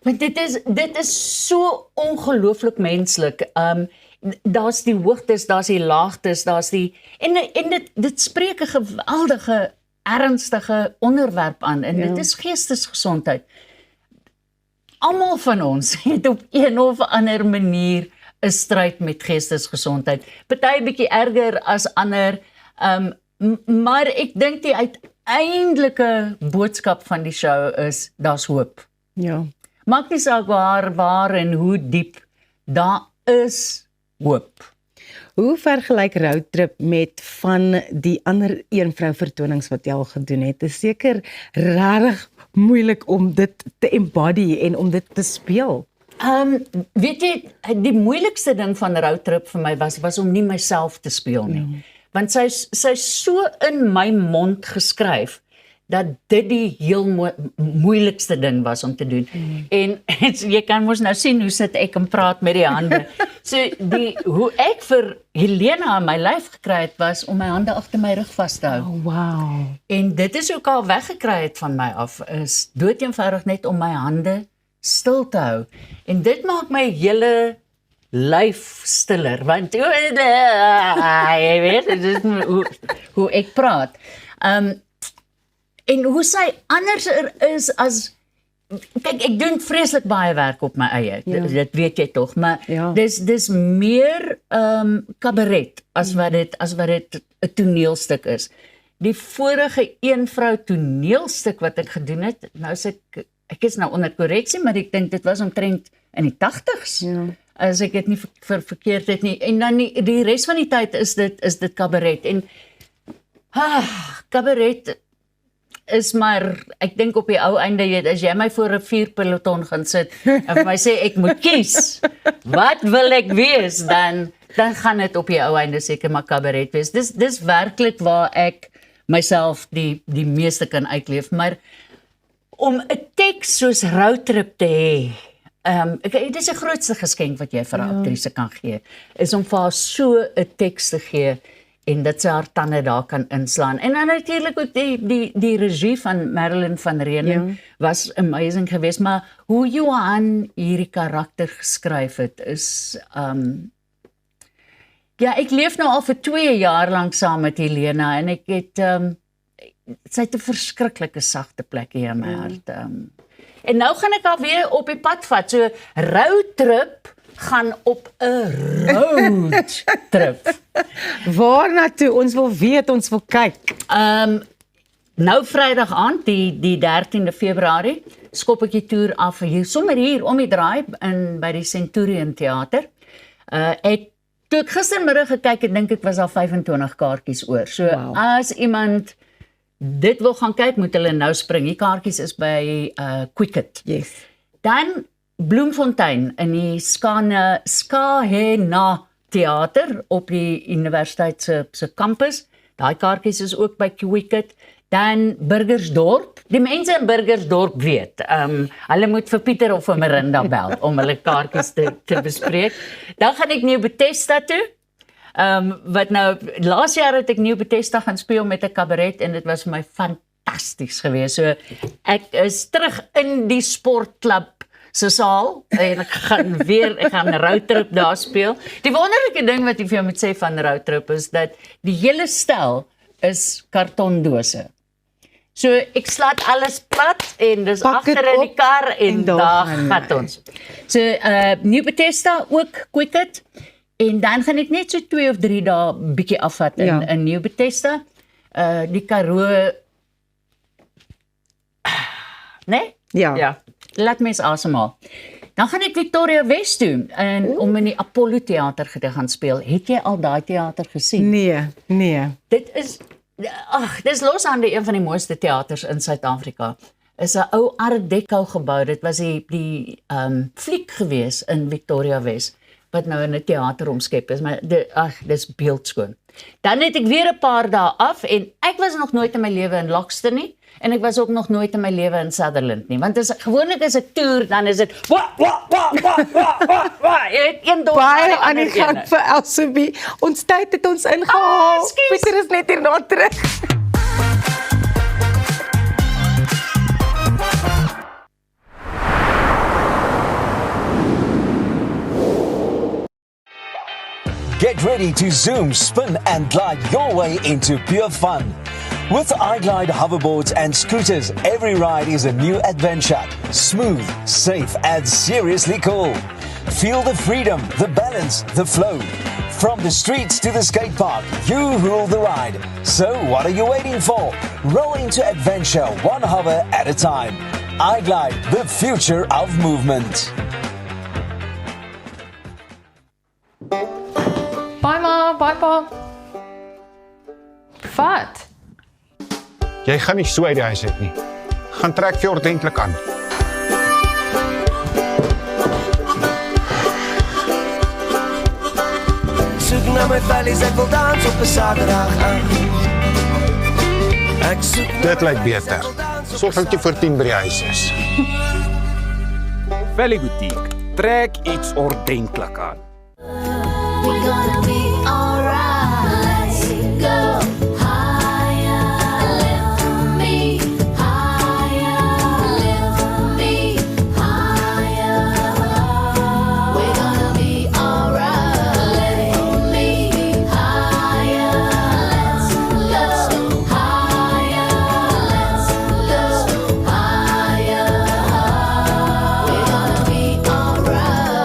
Want dit is so ongelooflik menslik. Daar's die hoogtes, daar's die laagtes, daar's die en dit spreek 'n geweldige ernstige onderwerp aan en dit is geestesgesondheid. Almal van ons het op een of ander manier 'n stryd met geestesgesondheid. Party bietjie erger as ander, maar ek dink die eintlike boodskap van die show is, daar's hoop. Ja. Maak nie saak waar en hoe diep, daar is hoop. Hoe vergelyk Roadtrip met van die ander een vrou vertonings wat jy al gedoen het? Dit is seker regtig moeilik om dit te embody en om dit te speel. Weet jy, die moeilikste ding van Roadtrip vir my was om nie myself te speel nie. Want sy's so in my mond geskryf, dat dit die heel moeilikste ding was om te doen. En jy kan mos nou sien hoe sit ek en praat met die hande. So hoe ek vir Helena in my lyf gekry het, was om my hande agter my rug vas te hou. Oh, wow. En dit is ook al weggekry het van my af, is doodeenvoudig net om my hande stil te hou. En dit maak my hele lyf stiller, want jy weet, dit is hoe ek praat. En hoe sy anders is as, kyk, ek doen vreeslik baie werk op my eie, dit weet jy tog, maar dis meer cabaret as wat dit 'n toneelstuk is. Die vorige een vrou toneelstuk wat ek gedoen het, nou is ek is nou onder korreksie, maar ek dink dit was omtrent in die 80s. As ek dit nie verkeerd het nie. En dan die res van die tyd is dit cabaret. En cabaret is maar, ek dink op die ou einde, as jy my voor 'n vuurpeloton gaan sit en vir my sê ek moet kies, wat wil ek wees, dan gaan dit op die ou einde seker maar cabaret wees. Dis werklik waar ek myself die meeste kan uitleef, maar om 'n teks soos Roadtrip te hê, dit is die grootste geskenk wat jy vir 'n aktrise kan gee, is om vir haar so 'n teks te gee en dat sy haar tande daar kan inslaan. En dan natuurlik ook die regie van Marilyn van Reenen was amazing geweest, maar hoe Johan hierdie karakter geskryf het is ek leef nou al vir 2 jaar lank saam met Helena en ek het sy het 'n verskriklike sagte plek hier in my hart. En nou gaan ek haar weer op die pad vat. So Roadtrip gaan op 'n roadtrip. Waar na toe? Ons wil weet, ons wil kyk. Nou Vrydag aand, die 13de Februarie, skop ek die toer af sommer hier om die draai by die Centurion Theater. Toe ek gistermiddag gekyk het, dink ek was al 25 kaartjies oor. So as iemand dit wil gaan kyk, moet hulle nou spring. Die kaartjies is by Quicket. Yes. Dan Bloemfontein in die Skahena Theater op die universiteit se kampus. Daai kaartjies is ook by Quicket. Dan Burgersdorp. Die mense in Burgersdorp weet. Hulle moet vir Pieter of vir Marinda bel om hulle kaartjies te bespreek. Dan gaan ek New Bethesda toe. Wat nou, laas jaar het ek New Bethesda gaan speel met 'n kabaret en dit was vir my fantasties geweest. So ek is terug in die sportklub se saal en ek gaan Roadtrip daar speel. Die wonderlike ding wat ek vir jou moet sê van Roadtrip is dat die hele stel is kartondose. So ek slaat alles plat en dis agter in die kar en daar gaan ons. So New Bethesda ook Quicket. En dan gaan ek net so 2 of 3 dae bietjie afvat in New Bethesda. Die Karoo. Nee? Ja. Laat mens asemhaal. Dan gaan ek Victoria West doen om in die Apollo Theater te gaan speel. Het jy al daai teater gesien? Nee. Dit is losande een van die mooiste teaters in Suid-Afrika. Is 'n ou Art Deco gebou. Dit was die fliek gewees in Victoria West. Wat nou in 'n teater omskep is, maar dis beeldskoon. Dan het ek weer 'n paar dae af en ek was nog nooit in my lewe in Loxton nie en ek was ook nog nooit in my lewe in Sutherland nie, want gewoonlik is 'n toer, dan is dit baie aan die gang vir Elsabie. Ons tyd het ons ingehaal. Pieter is net hierna terug. Get ready to zoom, spin and glide your way into pure fun. With iGlide hoverboards and scooters, every ride is a new adventure. Smooth, safe and seriously cool. Feel the freedom, the balance, the flow. From the streets to the skate park, you rule the ride. So what are you waiting for? Roll into adventure one hover at a time. iGlide, the future of movement. Bye ma, bye pa. Wat? Jy gaan nie so uit die huis uit nie. Gaan trek vir jou ordentlik aan. Soek na my vellies, ek wil dans op 'n Saterdag aan. Ek soek Dit lyk beter. Sorg dat jy voor 10 by die huis is. Valley Boutique. Trek iets ordentlik aan. We're gonna be alright. Go higher, lift me higher, lift me higher. We're gonna be alright. Lift me higher, let's go higher, let's go higher. We're gonna be alright.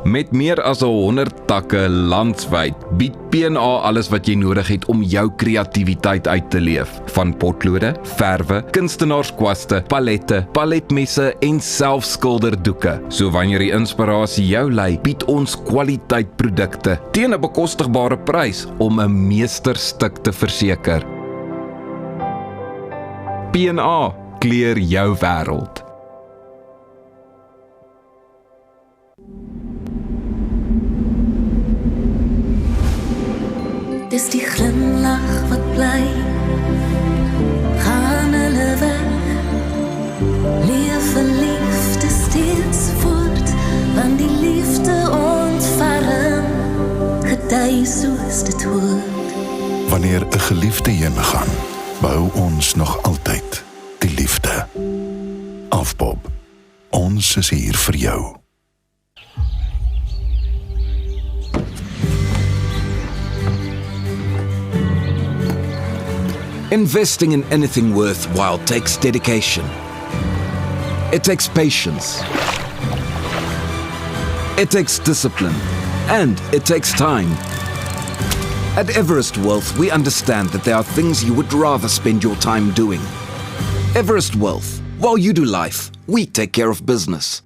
Met meer as 100 takke landwyd bied P&A alles wat jy nodig het om jou kreatiwiteit uit te leef. Van potlode, verwe, kunstenaarskwaste, palette, paletmesse en selfskilderdoeke. So wanneer die inspirasie jou lei, bied ons kwaliteitprodukte teen 'n bekostigbare prys om 'n meesterstuk te verseker. P&A kleur jou wêreld. Dis die glimlach wat bly, gaan hulle weg. Leef verliefde steeds voort, want die liefde ontferm, gedei soos dit hoort. Wanneer 'n geliefde heen gaan, bou ons nog altyd die liefde. Afbob, ons is hier vir jou. Investing in anything worthwhile takes dedication. It takes patience. It takes discipline. And it takes time. At Everest Wealth, we understand that there are things you would rather spend your time doing. Everest Wealth. While you do life, we take care of business.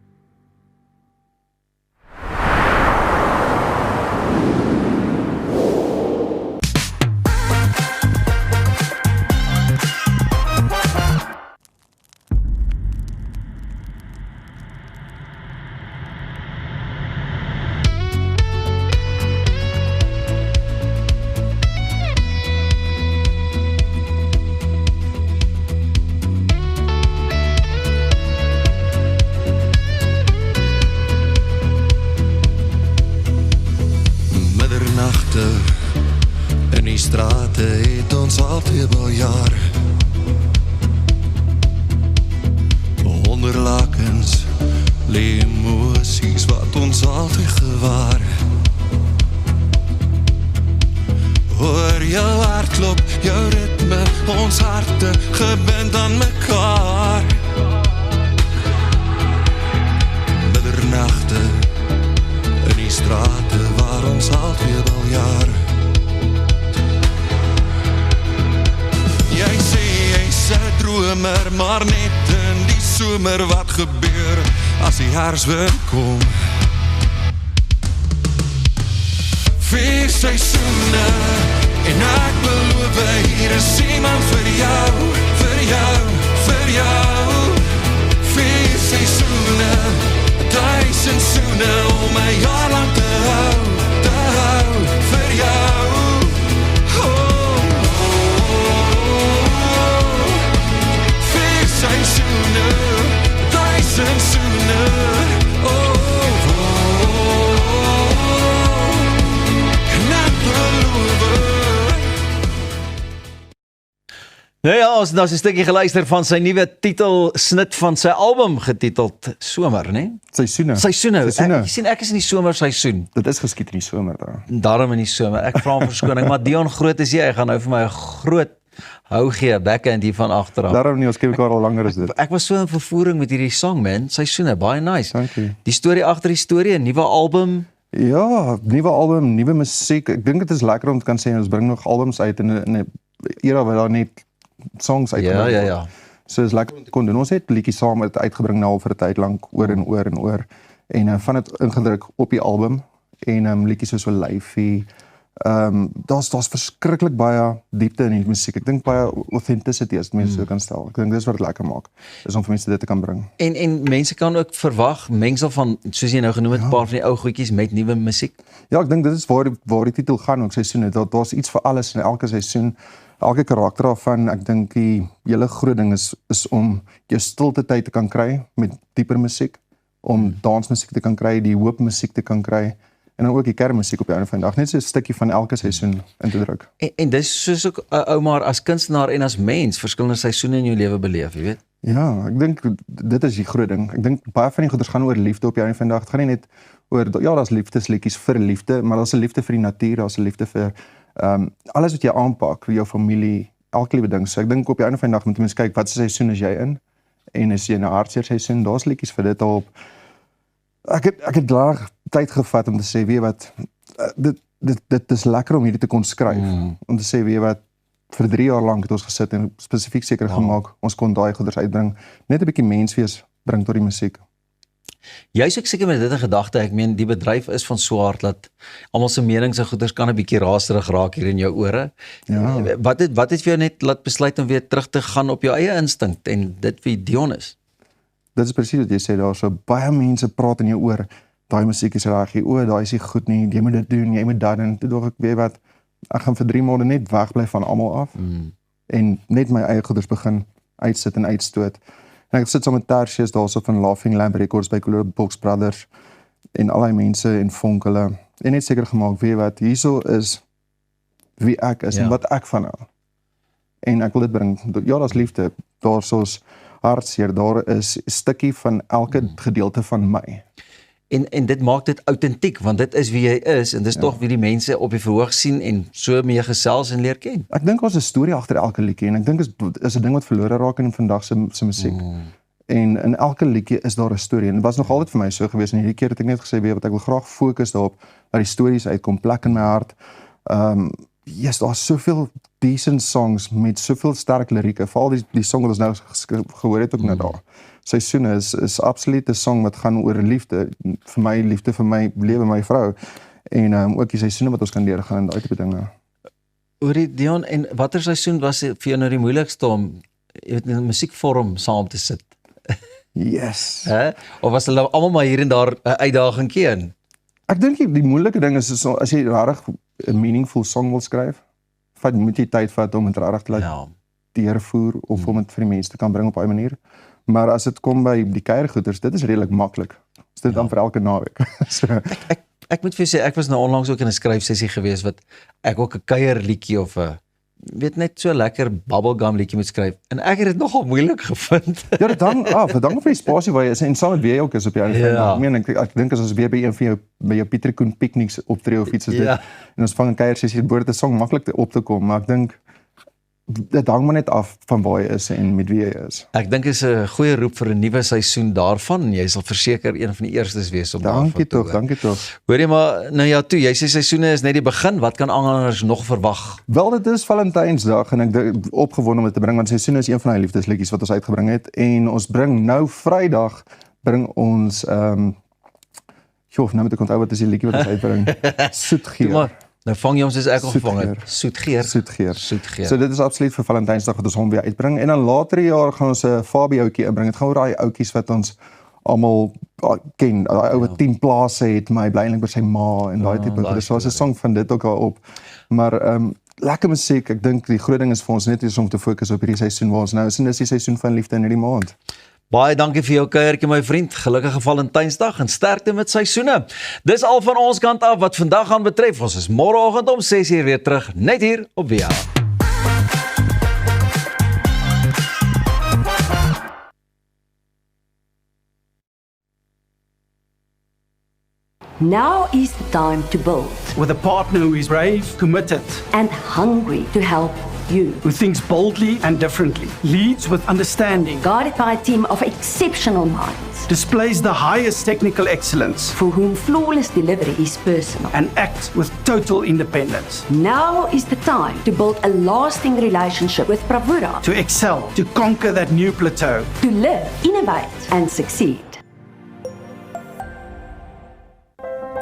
In die strate het ons al 2 jaar. Onder lakens lê emosies wat ons altyd gewaar. Hoor jou hartklop, jou ritme, ons harte gebind aan mekaar. Middernagte in die strate waar ons al 2 jaar. Jy sê jy's 'n dromer, maar net in die somer wat gebeur as die herfswind kom. 4 seisoene en ek beloof hier is iemand vir jou, vir jou, vir jou. 4 seisoene, 1000 soene om my jaar lang te hou, vir jou. Seisoene, 1000 soene, en ek beloof. Nou ja, ons het nou 'n stukkie geluister van sy nuwe titelsnit van sy album getiteld Somer, né? Seisoene. Seisoene. Jy sien ek is in die somerseisoen. Dit is geskied in die somer daar. Daarom in die somer. Ek vra om verskoning, maar Dion Groot is jy, hy gaan nou vir my 'n groot Hou gee, backhand hier van agteraf. Daarom nie, ons ken mekaar al langer as dit. Ek was so in vervoering met hierdie song, man. Seisoene, baie nice. Dankie. Die storie agter die storie, 'n nuwe album. Ja, nuwe album, nuwe musiek. Ek dink dit is lekker om te kan sê ons bring nog albums uit in 'n era waar daar net songs uitgebring word. Ja. So is lekker om te kon doen. Ons het liedjies saam uitgebring nou al vir 'n tyd lank oor en oor en oor. En van dit ingedruk op die album en liedjies soos Lyfie. Daar's verskriklik baie diepte in die musiek. Ek dink baie authenticity as mense so kan stel. Ek dink dis wat dit lekker maak. Is om vir mense dit te kan bring. En mense kan ook verwag mengsel van soos jy nou genoem het, 'n paar van die ou goedjies met nuwe musiek. Ja, ek dink dit is waar die titel gaan ook seisoene. Daar's iets vir alles in elke seisoen. Elke karakter daarvan, ek dink die hele groot ding is om jou stilte tyd te kan kry met dieper musiek, om dansmusiek te kan kry, die hoop musiek te kan kry en dan ook die kernmusiek op die einde van die dag, net so 'n stukkie van elke seisoen in te druk. En dis soos ook ou maar as kunstenaar en as mens verskillende seisoene in jou lewe beleef, jy weet. Ja, ek dink dit is die groot ding. Ek dink baie van die goeders gaan oor liefde op die einde van die dag. Dit gaan nie net oor ja, daar's liefdesliedjies vir liefde, maar daar's 'n liefde vir die natuur, daar's 'n liefde vir alles wat jy aanpak, vir jou familie, elke liewe ding. So ek dink op die einde van die dag moet mense kyk wat se seisoen is jy in en as jy in 'n hartseer seisoen, daar's liedjies vir dit al op. Ek het laag tyd gevat om te sê, weet wat, dit is lekker om hierdie te kon skryf. Om te sê, weet wat, vir 3 jaar lank het ons gesit en spesifiek seker gemaak, ons kon daai goeders uitbring, net 'n bietjie menswees bring tot die musiek. Jy is ook seker met dit 'n gedagte, ek meen die bedryf is van so hard dat almal se menings en goeders kan 'n bietjie raserig raak hier in jou ore. Ja. Wat het vir jou net laat besluit om weer terug te gaan op jou eie instink en dit wie Dion is? Dit is presies wat jy sê, daar so baie mense praat in jou oor, daai musiek is reg, daai is nie goed nie, jy moet dit doen, jy moet dat doen. Toe dink ek, weet wat, ek gaan vir 3 maande net wegbly van almal af en net my eie goeders begin uitsit en uitstoot. En ek sit saam met Tertius daarso van Laughing Lamb Records by Color Box Brothers en al die mense en vonk hulle en net seker gemaak, weet wat, hierso is wie ek is en wat ek van hou. En ek wil dit bring, ja, daar's liefde, daar's soos hartseer, daar is 'n stukkie van elke gedeelte van my. En dit maak dit autentiek, want dit is wie jy is en dis tog wie die mense op die verhoog sien en so mee gesels en leer ken. Ek dink ons 'n storie agter elke liedjie en ek dink is 'n ding wat verlore raak in vandag se musiek. En in elke liedjie is daar 'n storie en dit was nog altyd vir my so gewees en hierdie keer het ek net gesê, weet wat, ek wil graag fokus daarop dat die stories uitkom, plek in my hart. Yes, daar's soveel decent songs met soveel sterk lirieke, veral die song wat ons nou gehoor het ook nou daar. Seisoene is absoluut 'n song wat gaan oor liefde vir my lewe, my vrou en ook die seisoene wat ons kan deurgaan en daai tipe dinge. Oorie Dion, en watter seisoen was dit vir jou nou die moeilikste om in 'n musiekvorm saam te sit? Yes. Of was hulle almal maar hier en daar 'n uitdagingkie in? Ek dink die moeilike ding is as jy regtig 'n meaningful song wil skryf, moet jy tyd vat om dit regtig te laat deurvoer of om dit vir die mense te kan bring op 'n manier. Maar as dit kom by die kuiergoeders, dit is redelik maklik. Dis dit dan vir elke naweek. So. Ek moet vir jou sê, ek was nou onlangs ook in 'n skryfsessie gewees wat ek ook 'n kuierliedjie of 'n net so lekker bubblegum liedjie moet skryf en ek het dit nogal moeilik gevind. Ja, dit hang af, dit hang van die spasie waar jy is en saam met wie jy ook is op jou einde. Ek dink as ons weer by een van jou Pieter Koen pikniks optree of iets soos dit en ons vang 'n kuiersessie, behoort 'n song maklik op te kom, maar ek dink dit hang maar net af van waar jy is en met wie jy is. Ek dink is 'n goeie roep vir 'n nuwe seisoen daarvan en jy sal verseker een van die eerstes wees om dankie tog. Hoor jy maar, nou ja toe, jy sê seisoene is net die begin, wat kan aanhangers nog verwag? Wel, dit is Valentynsdag en ek opgewonde om dit te bring, want seisoene is een van die liefdesliedjies wat ons uitgebring het en ons bring nou Vrydag, bring ons, nou moet ek onthou wat is die liedjie wat ons uitbring? Soetgeer. Nou vang jy ons as ek al gevang het. Soetgeer. So dit is absoluut vir Valentynsdag wat ons hom weer uitbring. En dan later die jaar gaan ons 'n Fabiootjie inbring. Dit gaan oor daai ouetjies wat ons almal ken. Daai ou wat 10 plase het, maar hy bly eintlik by sy ma en daai tipe. Dus daar's 'n song van dit ook daarop. Maar lekker musiek. Ek dink die groot ding is vir ons net is om te fokus op hierdie seisoen waar ons nou is en dis die seisoen van liefde in hierdie maand. Baie dankie vir jou kuiertjie my vriend. Gelukkige Valentynsdag en sterkte met seisoene. Dis al van ons kant af wat vandag gaan betref. Ons is môreoggend om 6:00 weer terug net hier op WIA. Now is the time to build. With a partner who is brave, committed, and hungry to help you, who thinks boldly and differently, leads with understanding, guided by a team of exceptional minds, displays the highest technical excellence, for whom flawless delivery is personal, and acts with total independence. Now is the time to build a lasting relationship with Bravura, To excel, to conquer that new plateau. to live, innovate, and succeed.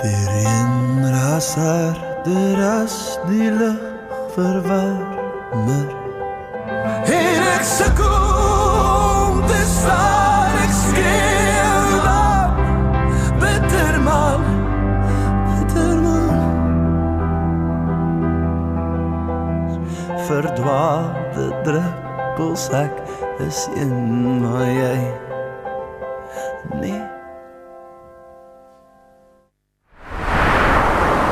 Hierheen ras harder as die lug verwarmer. En ek sukkel om te staan, ek skreeu dan, bitter man, verdwaalde druppels, ek is een, maar jy nie.